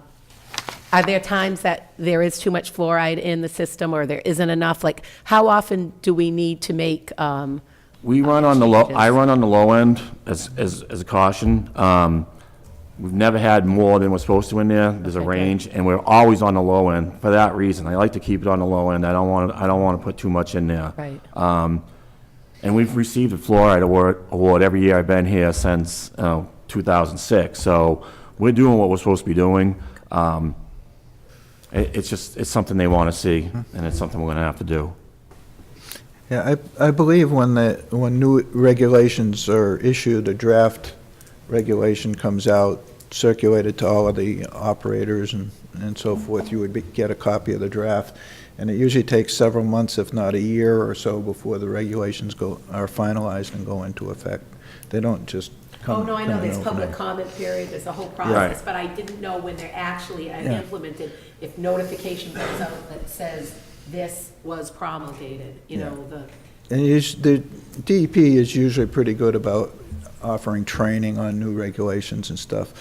there times that there is too much fluoride in the system or there isn't enough? Like, how often do we need to make? We run on the low, changes? I run on the low end as a caution. We've never had more than we're supposed to in there. There's a Okay, good. range, and we're always on the low end for that reason. I like to keep it on the low end. I don't want to put too much in there. Right. And we've received a fluoride award every year I've been here since 2006. So we're doing what we're supposed to be doing. It's something they want to see, and it's something we're going to have to do. Yeah, I believe when new regulations are issued, a draft regulation comes out, circulated to all of the operators and so forth, you would get a copy of the draft. And it usually takes several months, if not a year or so, before the regulations are finalized and go into effect. They don't just come. Oh, no, I know, come there's overnight. public comment period, there's a whole process, but I didn't know when they're actually implemented, if notification goes out that says this was promulgated, you know, the. And the DEP is usually pretty good about offering training on new regulations and stuff.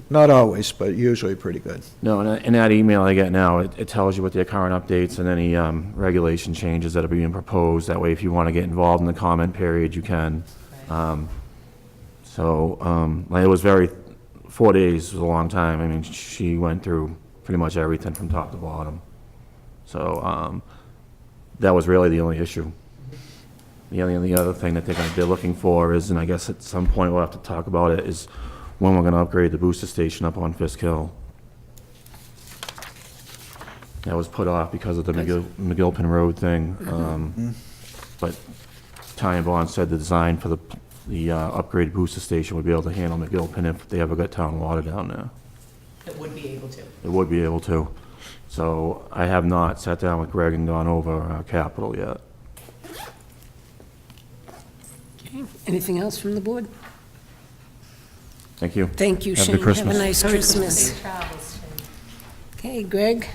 Not always, but usually pretty good. No, in that email I get now, it tells you what their current updates and any regulation changes that are being proposed. That way, if you want to get involved in the comment period, you can. It was 4 days was a long time. I mean, she went through pretty much everything from top to bottom. So that was really the only issue. The only other thing that they're looking for is, and I guess at some point we'll have to talk about it, is when we're going to upgrade the booster station up on Fisk Hill. That was put off because of the McGilpin Road thing. But Ty and Bond said the design for the upgraded booster station would be able to handle McGilpin if they ever got town water down there. It would be able to. It would be able to. So I have not sat down with Greg and gone over capital yet. Okay. Anything else from the board? Thank you. Thank you, Have a Shane. good Christmas. Have a nice Christmas. Safe travels, Shane. Okay, Greg?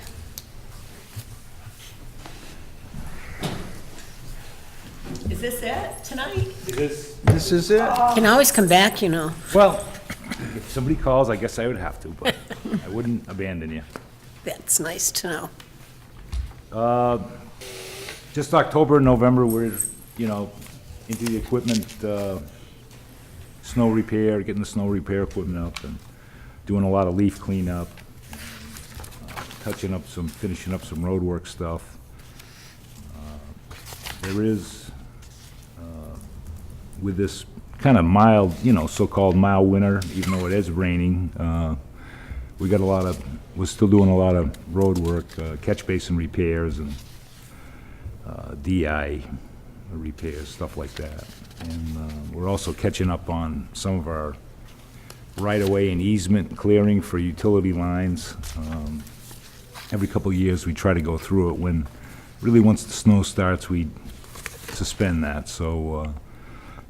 Is this it tonight? This is it? Can always come back, you know. Well, if somebody calls, I guess I would have to, but I wouldn't abandon you. That's nice to know. Just October and November, we're, into the equipment, snow repair, getting the snow repair equipment up and doing a lot of leaf cleanup, finishing up some road work stuff. There is, with this kind of mild, so-called mild winter, even though it is raining, we're still doing a lot of road work, catch basin repairs and DI repairs, stuff like that. And we're also catching up on some of our right-of-way and easement clearing for utility lines. Every couple of years, we try to go through it. When, really, once the snow starts, we suspend that. So,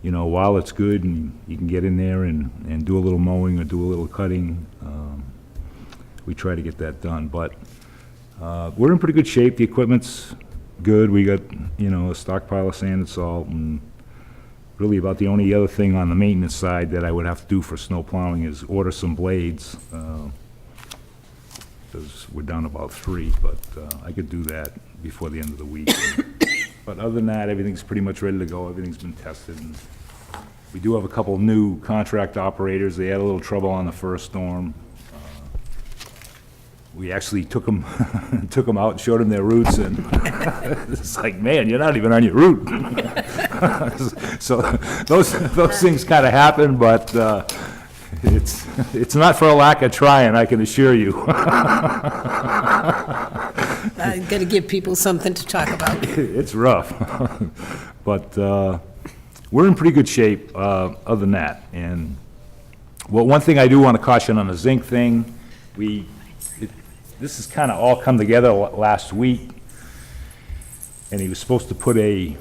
you know, while it's good and you can get in there and do a little mowing or do a little cutting, we try to get that done. But we're in pretty good shape. The equipment's good. We got, you know, a stockpile of sand and salt, and really about the only other thing on the maintenance side that I would have to do for snow plowing is order some blades, because we're down about 3, but I could do that before the end of the week. But other than that, everything's pretty much ready to go. Everything's been tested. And we do have a couple new contract operators. They had a little trouble on the first storm. We actually took them out and showed them their routes, and it's like, man, you're not even on your route. So those things kind of happen, but it's not for a lack of trying, I can assure you. Got to give people something to talk about. It's rough, but we're in pretty good shape other than that. And well, one thing I do want to caution on the zinc thing, this has kind of all come together last week, and he was supposed to put a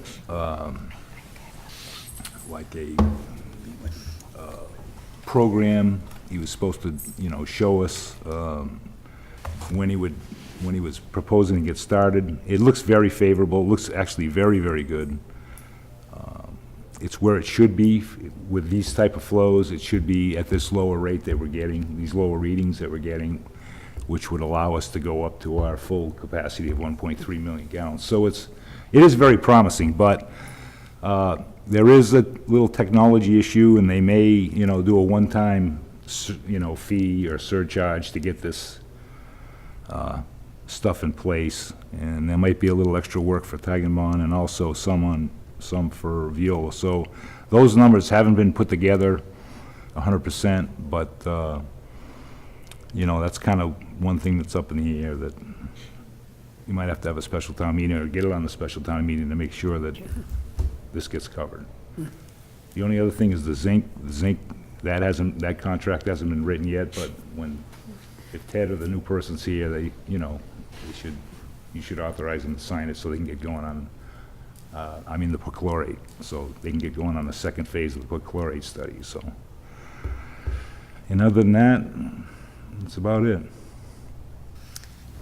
program. He was supposed to, you know, show us when he was proposing to get started. It looks very favorable. It looks actually very, very good. It's where it should be with these type of flows. It should be at this lower rate that we're getting, these lower readings that we're getting, which would allow us to go up to our full capacity of 1.3 million gallons. So it is very promising, but there is a little technology issue, and they may, you know, do a one-time, you know, fee or surcharge to get this stuff in place, and there might be a little extra work for Taganbon and also some for Viola. So those numbers haven't been put together 100%, but you know, that's kind of one thing that's up in the air, that you might have to have a special town meeting or get it on the special town meeting to make sure that this gets covered. The only other thing is the zinc, that contract hasn't been written yet, but if Ted or the new person's here, you should authorize them to sign it so they can get going on, the perchlorate, so they can get going on the second phase of the perchlorate study, so. And other than that, that's about it.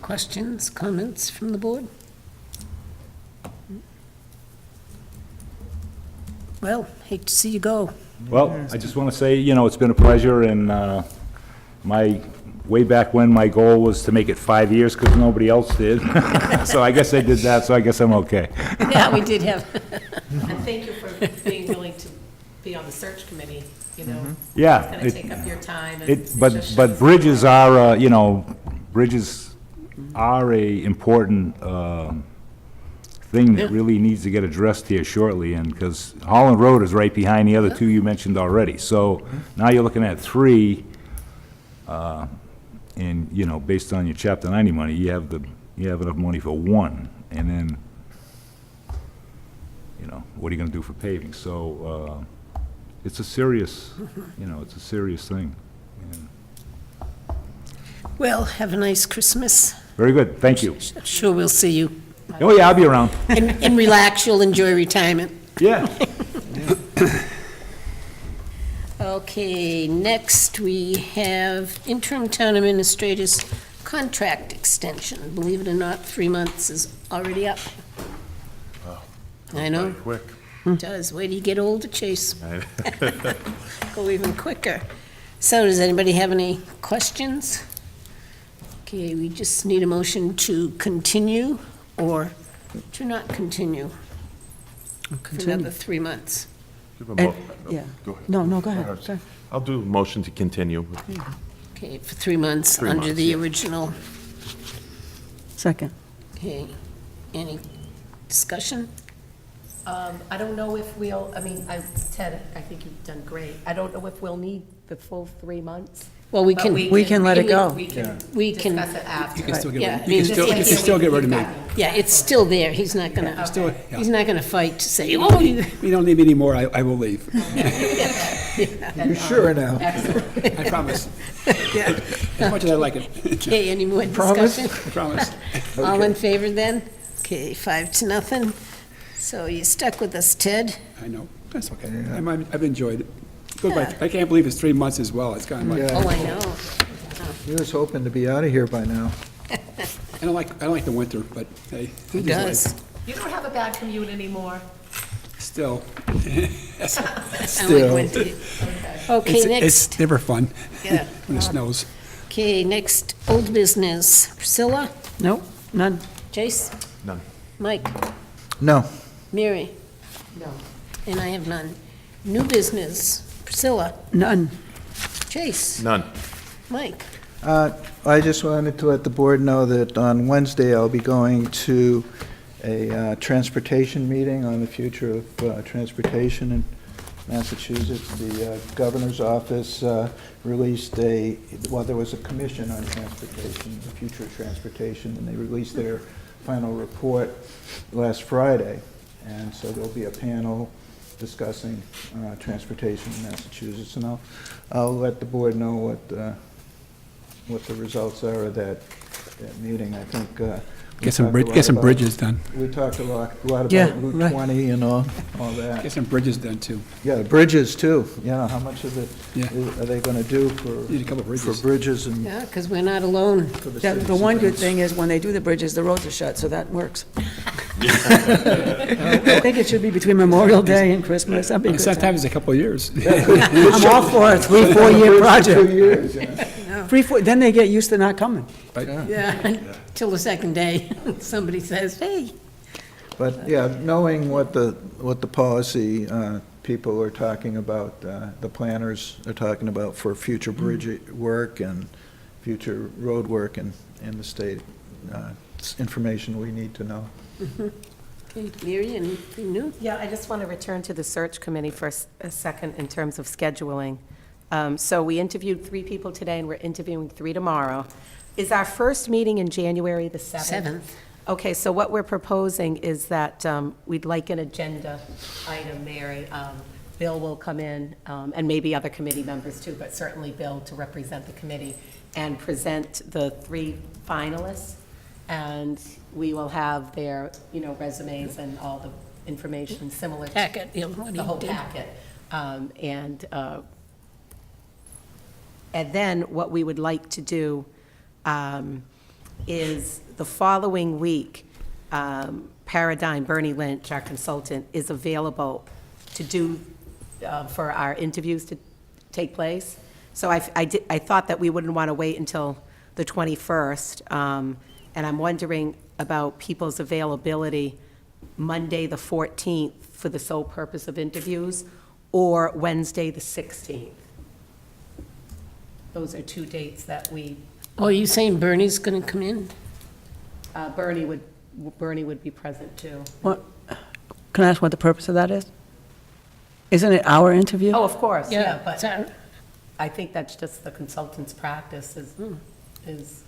Questions, comments from the board? Well, hate to see you go. Well, I just want to say, you know, it's been a pleasure, and way back when, my goal was to make it 5 years because nobody else did. So I guess I did that, so I guess I'm okay. Yeah, we did have. And thank you for being willing to be on the search committee, you know. Yeah. It's going to take up your time. And But bridges are, you know, bridges are a important thing that really needs to get addressed here shortly, and because Holland Road is right behind the other two you mentioned already. So now you're looking at 3, and, you know, based on your Chapter 90 money, you have enough money for 1, and then, you know, what are you going to do for paving? So it's a serious, you know, it's a serious thing. And Well, have a nice Christmas. very good, thank you. Sure we'll see you. Oh, yeah, I'll be around. And relax, you'll enjoy retirement. Yeah. Okay, next we have interim town administrator's contract extension. Believe it or not, 3 months is already up. I know. Quick. It does. Wait till you get older, Chase. Go even quicker. So does anybody have any questions? Okay, we just need a motion to continue or to not continue for another 3 months. Yeah. Go ahead. No, go ahead. Go ahead. I'll do a motion to continue. Okay, for 3 months 3 under months, the yeah. original. Second. Okay, any discussion? I don't know if we'll, Ted, I think you've done great. I don't know if we'll need the full 3 months. Well, we but can. We can let it go. We can We can- discuss it after. You can still Yeah, I get, mean, you can still get ready to make. Yeah, it's still there. He's not gonna, Still, yeah. he's not gonna fight to say, oh, you. You don't need me anymore, I will leave. You sure now? I promise. As much as I like it. Okay, any more Promise? discussion? I promise. All in favor then? Okay, 5-0. So you stuck with us, Ted. I know, that's okay. I've enjoyed it. Goes by- I can't believe it's 3 months as well, it's kind of like, Yeah. Oh, I know. He was hoping to be out of here by now. I don't like the winter, but hey. Who it is life. does? You don't have a bad commute anymore. Still. I like Still. winter. Okay, It's next, never fun yeah. when it snows. Okay, next, old business. Priscilla? Nope, none. Jace? None. Mike? No. Mary? No. And I have none. New business. Priscilla? None. Chase? None. Mike? I just wanted to let the board know that on Wednesday, I'll be going to a transportation meeting on the future of transportation in Massachusetts. The governor's office released there was a commission on transportation, the future of transportation, and they released their final report last Friday. And so there'll be a panel discussing transportation in Massachusetts, and I'll let the board know what the results are of that meeting. I think Get some bridges done. we talked a lot about Yeah, Route right. 20 and all that. Get some bridges done too. Yeah, bridges too. Yeah, how much of it Yeah. are they going to do Need a couple of for bridges. bridges and Yeah, because we're not alone. for the The citizens? one good thing is when they do the bridges, the roads are shut, so that works. I think it should be between Memorial Day and Christmas. That'd be a And good time. sometimes a couple of years. I'm all for a 3-4 year 2 project. years, yeah. 3-4, then they get used to not coming. Yeah, till the second day, somebody says, hey. But, yeah, knowing what the policy people are talking about, the planners are talking about for future bridge work and future road work in the state, it's information we need to know. Okay, Mary, anything new? Yeah, I just want to return to the search committee for a second in terms of scheduling. So we interviewed 3 people today, and we're interviewing 3 tomorrow. Is our first meeting in January the 7th? 7th. Okay, so what we're proposing is that we'd like an agenda item, Mary. Bill will come in, and maybe other committee members too, but certainly Bill to represent the committee, and present the 3 finalists. And we will have their, resumes and all the information similar to Packet, yeah, what the he whole did. packet. And then what we would like to do is the following week, Paradigm, Bernie Lynch, our consultant, is available to do, for our interviews to take place. So I thought that we wouldn't want to wait until the 21st, and I'm wondering about people's availability Monday, the 14th, for the sole purpose of interviews, or Wednesday, the 16th. Those are 2 dates that we, Oh, are you saying Bernie's going to come in? Bernie would be present too. What, can I ask what the purpose of that is? Isn't it our interview? Oh, of course, yeah, but it's I think that's just the consultant's practice is,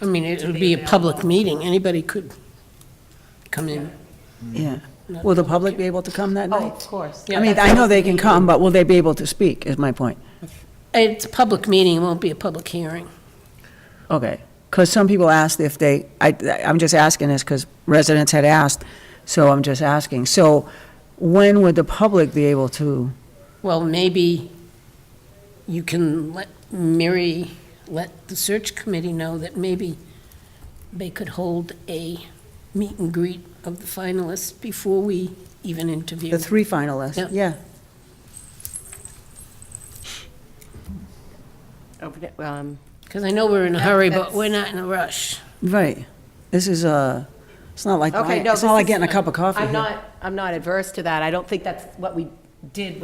I mean, it would be a public meeting. Anybody could come in. Yeah. Will the public be able to come that oh, night? of course. I mean, I know they can come, but will they be able to speak, is my point. It's a public meeting, it won't be a public hearing. Okay, because some people asked if I'm just asking this because residents had asked, so I'm just asking. So when would the public be able to? Well, maybe you can let the search committee know that maybe they could hold a meet and greet of the finalists before we even interview. The 3 finalists, yeah. Because I know we're in a hurry, but we're not in a rush. Right. This is it's not like, Okay, no, it's not like getting a cup of coffee I'm here. not adverse to that. I don't think that's what we did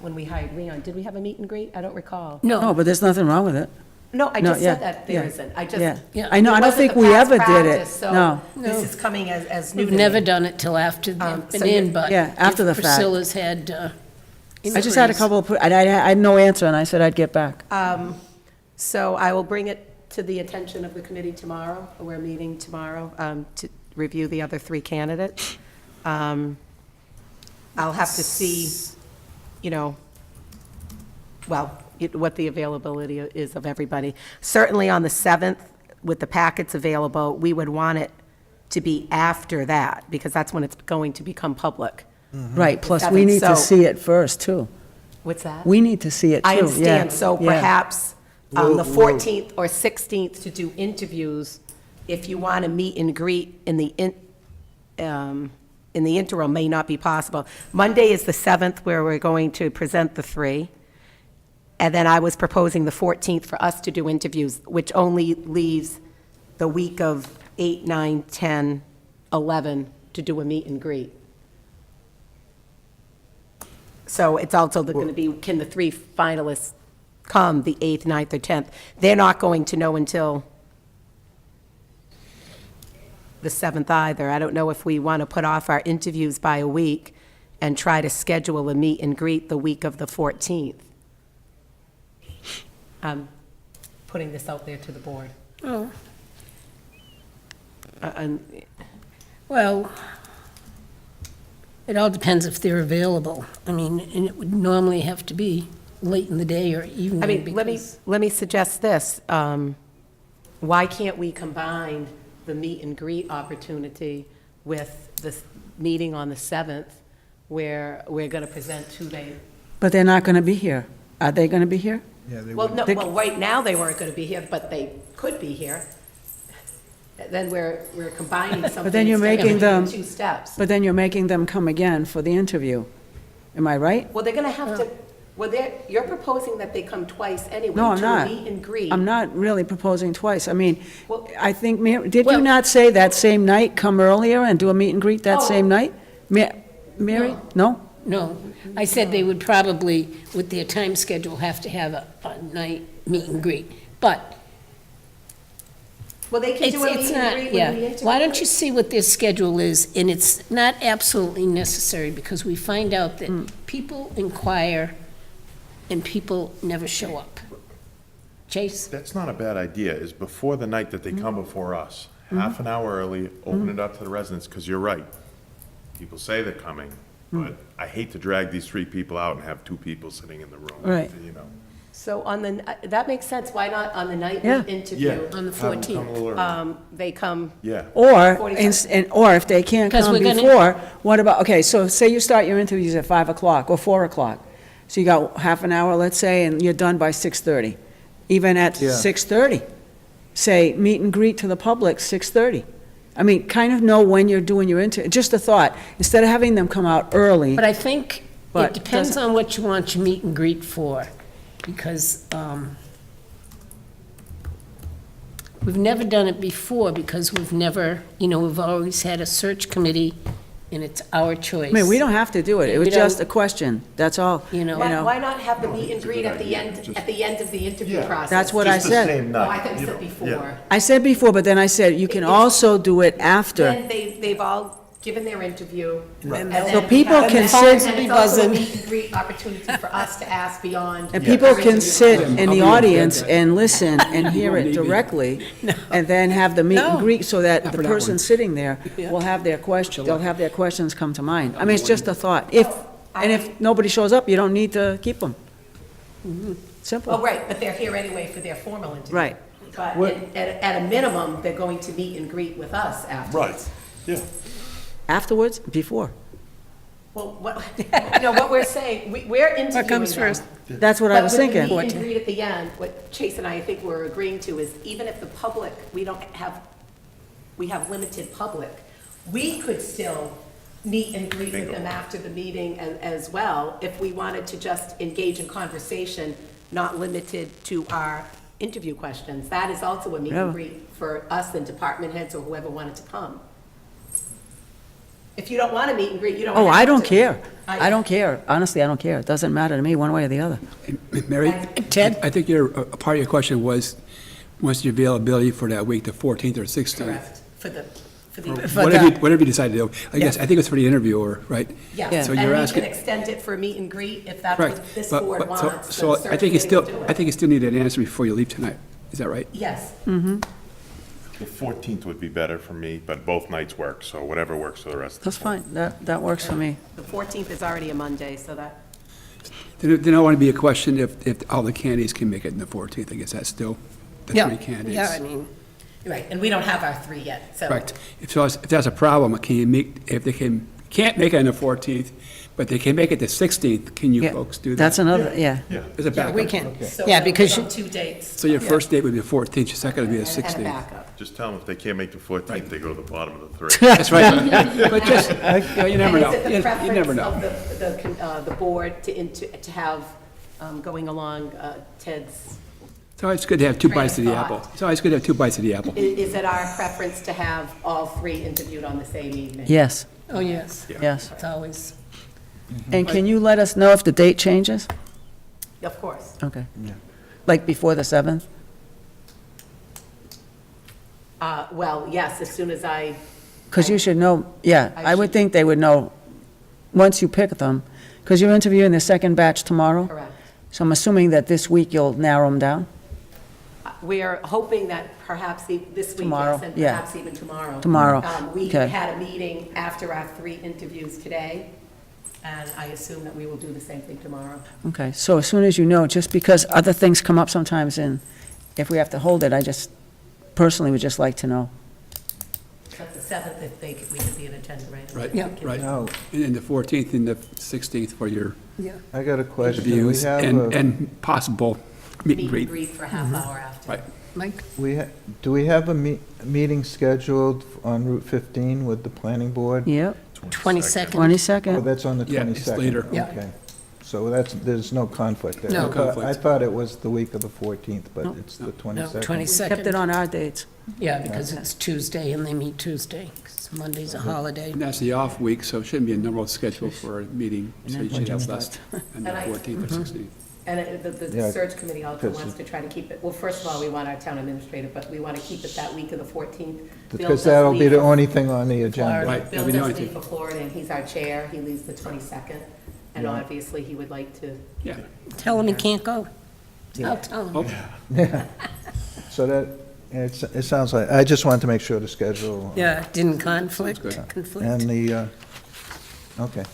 when we hired Leon. Did we have a meet and greet? I don't recall. No, but there's nothing wrong with it. No, I No, just yeah, said that there yeah, isn't. I just. yeah. I know, I don't think we ever did it. No. This is coming as new We've to me. never done it till after they've so been in, but Yeah, after the if fact. Priscilla's had I just had a couple of, I had no answer, and I said I'd get back. So I will bring it to the attention of the committee tomorrow. We're meeting tomorrow to review the other three candidates. I'll have to see, what the availability is of everybody. Certainly on the 7th, with the packets available, we would want it to be after that, because that's when it's going to become public. Right, plus we need to see it first, too. What's that? We need to see it, too. I understand, so yeah. perhaps the 14th or 16th to do interviews, if you want to meet and greet in the interim, may not be possible. Monday is the 7th, where we're going to present the three, and then I was proposing the 14th for us to do interviews, which only leaves the week of 8, 9, 10, 11 to do a meet and greet. So it's also going to be, can the three finalists come the 8th, 9th, or 10th? They're not going to know until the 7th either. I don't know if we want to put off our interviews by a week and try to schedule a meet and greet the week of the 14th. I'm putting this out there to the board. Oh, And well, it all depends if they're available. I mean, and it would normally have to be late in the day or evening. I mean, because- let me suggest this. Why can't we combine the meet and greet opportunity with this meeting on the 7th, where we're going to who they... But they're not going to be here. Are they going to be here? Yeah, they Well, would. no, well, right now, they weren't going to be here, but they could be here. Then we're combining something. But then you're instead of making doing them... two steps. But then you're making them come again for the interview. Am I right? Well, they're going to have to, you're proposing that they come twice anyway. No, I'm to not. a meet and greet. I'm not really proposing twice. I mean, Well- I think, did Well- you not say that same night, come earlier and do a meet and greet that Oh. same night? Mary? No? No, I said they would probably, with their time schedule, have to have a night meet and greet. But Well, they can it's do a meet it's and not, greet yeah. when we interview. Why don't you see what their schedule is? And it's not absolutely necessary, because we find out that people inquire and people never show up. Chase? That's not a bad idea, is before the night that they come before us, half an hour early, open it up to the residents, because you're right. People say they're coming, but I hate to drag these three people out and have two people sitting in the room. Right. You know. So that makes sense. Why not on the night Yeah. we interview? On the Have them come a 14th. little early. They come, Yeah. Or, 45. or if they can't 'Cause come we're gonna- before, what about, okay, so say you start your interviews at 5 o'clock or 4 o'clock. So you got half an hour, let's say, and you're done by 6:30. Even at Yeah. 6:30, say, meet and greet to the public, 6:30. I mean, kind of know when you're doing your just a thought, instead of having them come out early. But I think But it depends doesn't- on what you want your meet and greet for, because we've never done it before, because we've never, we've always had a search committee, and it's our choice. I mean, we don't have to do it, it We was just a don't- question, that's all. You know. why not have the meet and greet at the end of the interview process? That's what I Just the said. same Oh, I night. thought you said know, before. yeah. I said before, but then I said, you can also do it after. Then they've all given their interview. and then So people and can the sit- phones will be be buzzing. buzzing. Meet and greet opportunity for us to ask beyond. And people can interview sit process. in the audience and listen and hear it directly, and then have the meet and No. greet, so that the for that person one. sitting there will have their question, they'll have their questions come to mind. I mean, it's just a thought. If nobody shows up, you don't need to keep them. Well, Simple. right, but they're here anyway for their formal interview. Right. But at a minimum, they're going to meet and greet with us afterwards. Yeah. Afterwards, before. Well, what we're saying, we're interviewing them. What comes first? That's what I was But with the thinking. meet and greet at the end, what Chase and I think we're agreeing to is, even if the public, we have limited public, we could still meet and greet with them after the meeting as well, if we wanted to just engage in conversation, not limited to our interview questions. That is also a meet Yeah. and greet for us and department heads or whoever wanted to come. If you don't want to meet and greet, you don't have Oh, to. I don't care. I don't care. Honestly, I don't care. It doesn't matter to me, one way or the other. Mary? Ted? I think a part of your question was, what's the availability for that week, the 14th or 16th? Correct, for the, Whatever you decide to do. I guess, I think it's for the interviewer, right? yes, So and you're we asking- can extend it for a meet and greet if that's Right. what this But- board but so- wants. So the I think search you committee will do it. still need an answer before you leave tonight. Is that right? Yes. The 14th would be better for me, but both nights work, so whatever works for the rest of That's fine, that works for me. The 14th is already a Monday, so that, Then I want to be a question if all the candidates can make it in the 14th. I guess that's still the Yeah, three candidates. yeah, I mean, right, and we don't have our 3 yet, so. Correct. If that's a problem, can you make, if they can't make it on the 14th, but they can make it the 16th, can you Yeah, folks do that? That's another, yeah. As a yeah, backup? we can. So Yeah, we'll because give you, them 2 dates. So your first date would be the 14th, your second would be the And a 16th. backup. Just tell them if they can't make the 14th, they go to the bottom of the 3. That's right. But just, you never know. And is it the You preference never know. of the board to have, going along Ted's, It's always good to have two bites of the Train of apple. thought. It's always good to have two bites of the apple. is it our preference to have all 3 interviewed on the same evening? Yes, oh, yes, yes. it's always, And can you let us know if the date changes? Of course. Okay. Like before the 7th? Well, yes, as soon as I, Because you should know, yeah, I I would should- think they would know, once you pick them, because you're interviewing the second batch tomorrow? correct. So I'm assuming that this week you'll narrow them down? We are hoping that perhaps this week, Tomorrow, yes, and yeah. perhaps even tomorrow. Tomorrow, We okay. had a meeting after our 3 interviews today, and I assume that we will do the same thing tomorrow. Okay, so as soon as you know, just because other things come up sometimes, and if we have to hold it, I just personally would just like to know. But the 7th, if we could be in attendance, right? Right, Yeah. right. Now, And then the 14th and the 16th for your yeah. I got a question. We interviews have and, a, and possible meet and Meet and greet. greet for a half hour after. Right. Mike? do we have a meeting scheduled on Route 15 with the planning board? Yep, 22nd. Oh, 22nd. that's on the 22nd? Yeah, it's later. Yeah. Okay. So there's no conflict there? No. I thought- conflict. I thought it was the week of the 14th, but No. it's the No, 22nd. 22nd. Kept it on our dates. Yeah, because it's Tuesday and they meet Tuesday, 'cause Monday's a holiday. And that's the off week, so it shouldn't be a normal schedule for a meeting, so you should have less on the And I- 14th or 16th. And the Yeah, search committee also 'cause wants to try to keep it, well, first of all, we want our town administrator, but we want to keep it that week of the 14th. Bill Because does that'll be leave the for- only thing on the agenda. Right, Bill that'll be the does only leave thing. for Florida, and he's our chair. He leaves the 22nd, and Yeah. obviously, he would like to. Yeah. Tell him he can't go. I'll tell him. Oh, So it sounds like, I just wanted to make sure the schedule. Yeah, didn't conflict, good. And conflict. the, okay.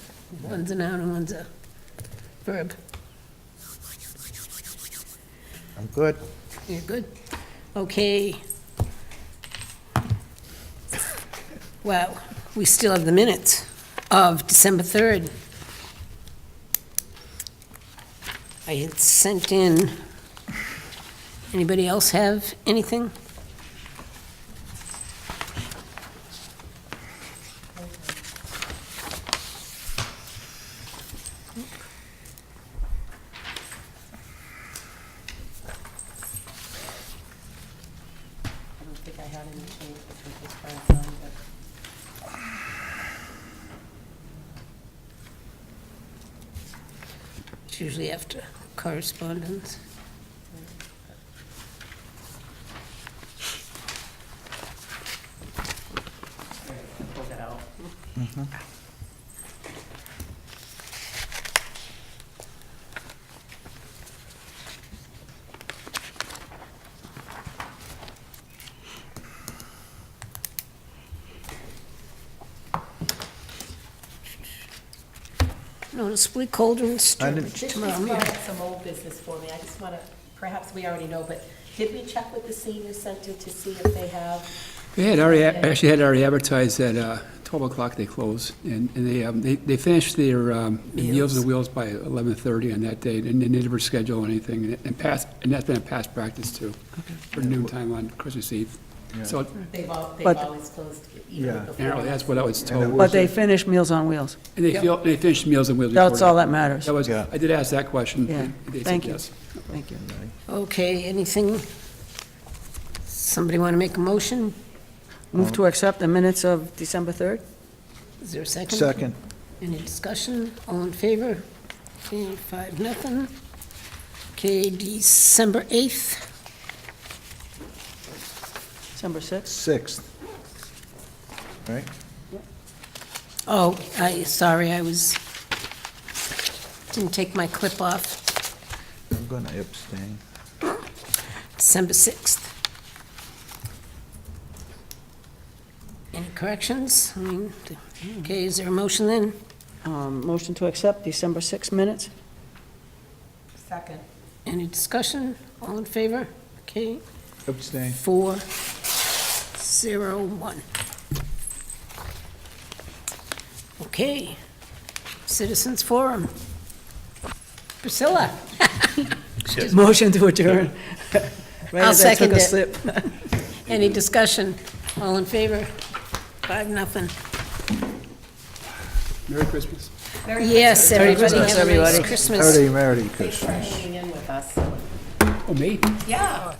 One's a noun and one's a verb. I'm good. You're good. Okay. Well, we still have the minutes of December 3rd. I had sent in, anybody else have anything? I don't think I had any change between this time and time, but. It's usually after correspondence. Pull that out. Noticeably colder in didn't- Sturbridge This tomorrow just morning. brought up some old business for me. I just want to, perhaps we already know, but did we check with the senior center to see if they have? They had already, actually had already advertised at 12 o'clock they close, and they finished their Meals and Wheels by 11:30 on that day, and they never schedule anything, and that's been a past practice too, for noon time on Christmas Eve. So They've But- always closed even Yeah. before. apparently, that's what I was told. But they finished Meals on Wheels. And they finished Meals and Wheels before That's all that matters. That was, Yeah. I did ask that question. Yeah. They said Thank you. yes. Thank you. Okay, anything? Somebody want to make a motion? Move to accept the minutes of December 3rd? Is there a second? Second. Any discussion? All in favor? Okay, 5-0. Okay, December 8th. December 6th? 6th. Right? Oh, sorry, didn't take my clip off. I'm going to abstain. December 6th. corrections? I mean, okay, is there a motion then? Motion to accept December 6 minutes? Second. Any discussion? All in favor? Okay, Abstain. 4-0-1. Okay, citizens forum. Priscilla? Motion to adjourn. Right I'll as I took second a it. slip. Any discussion? All in favor? 5-0. Merry Christmas. Yes, everybody Christmas, have a nice everybody. Christmas. Merry Christmas. Hanging in with us. Oh, me? Yeah.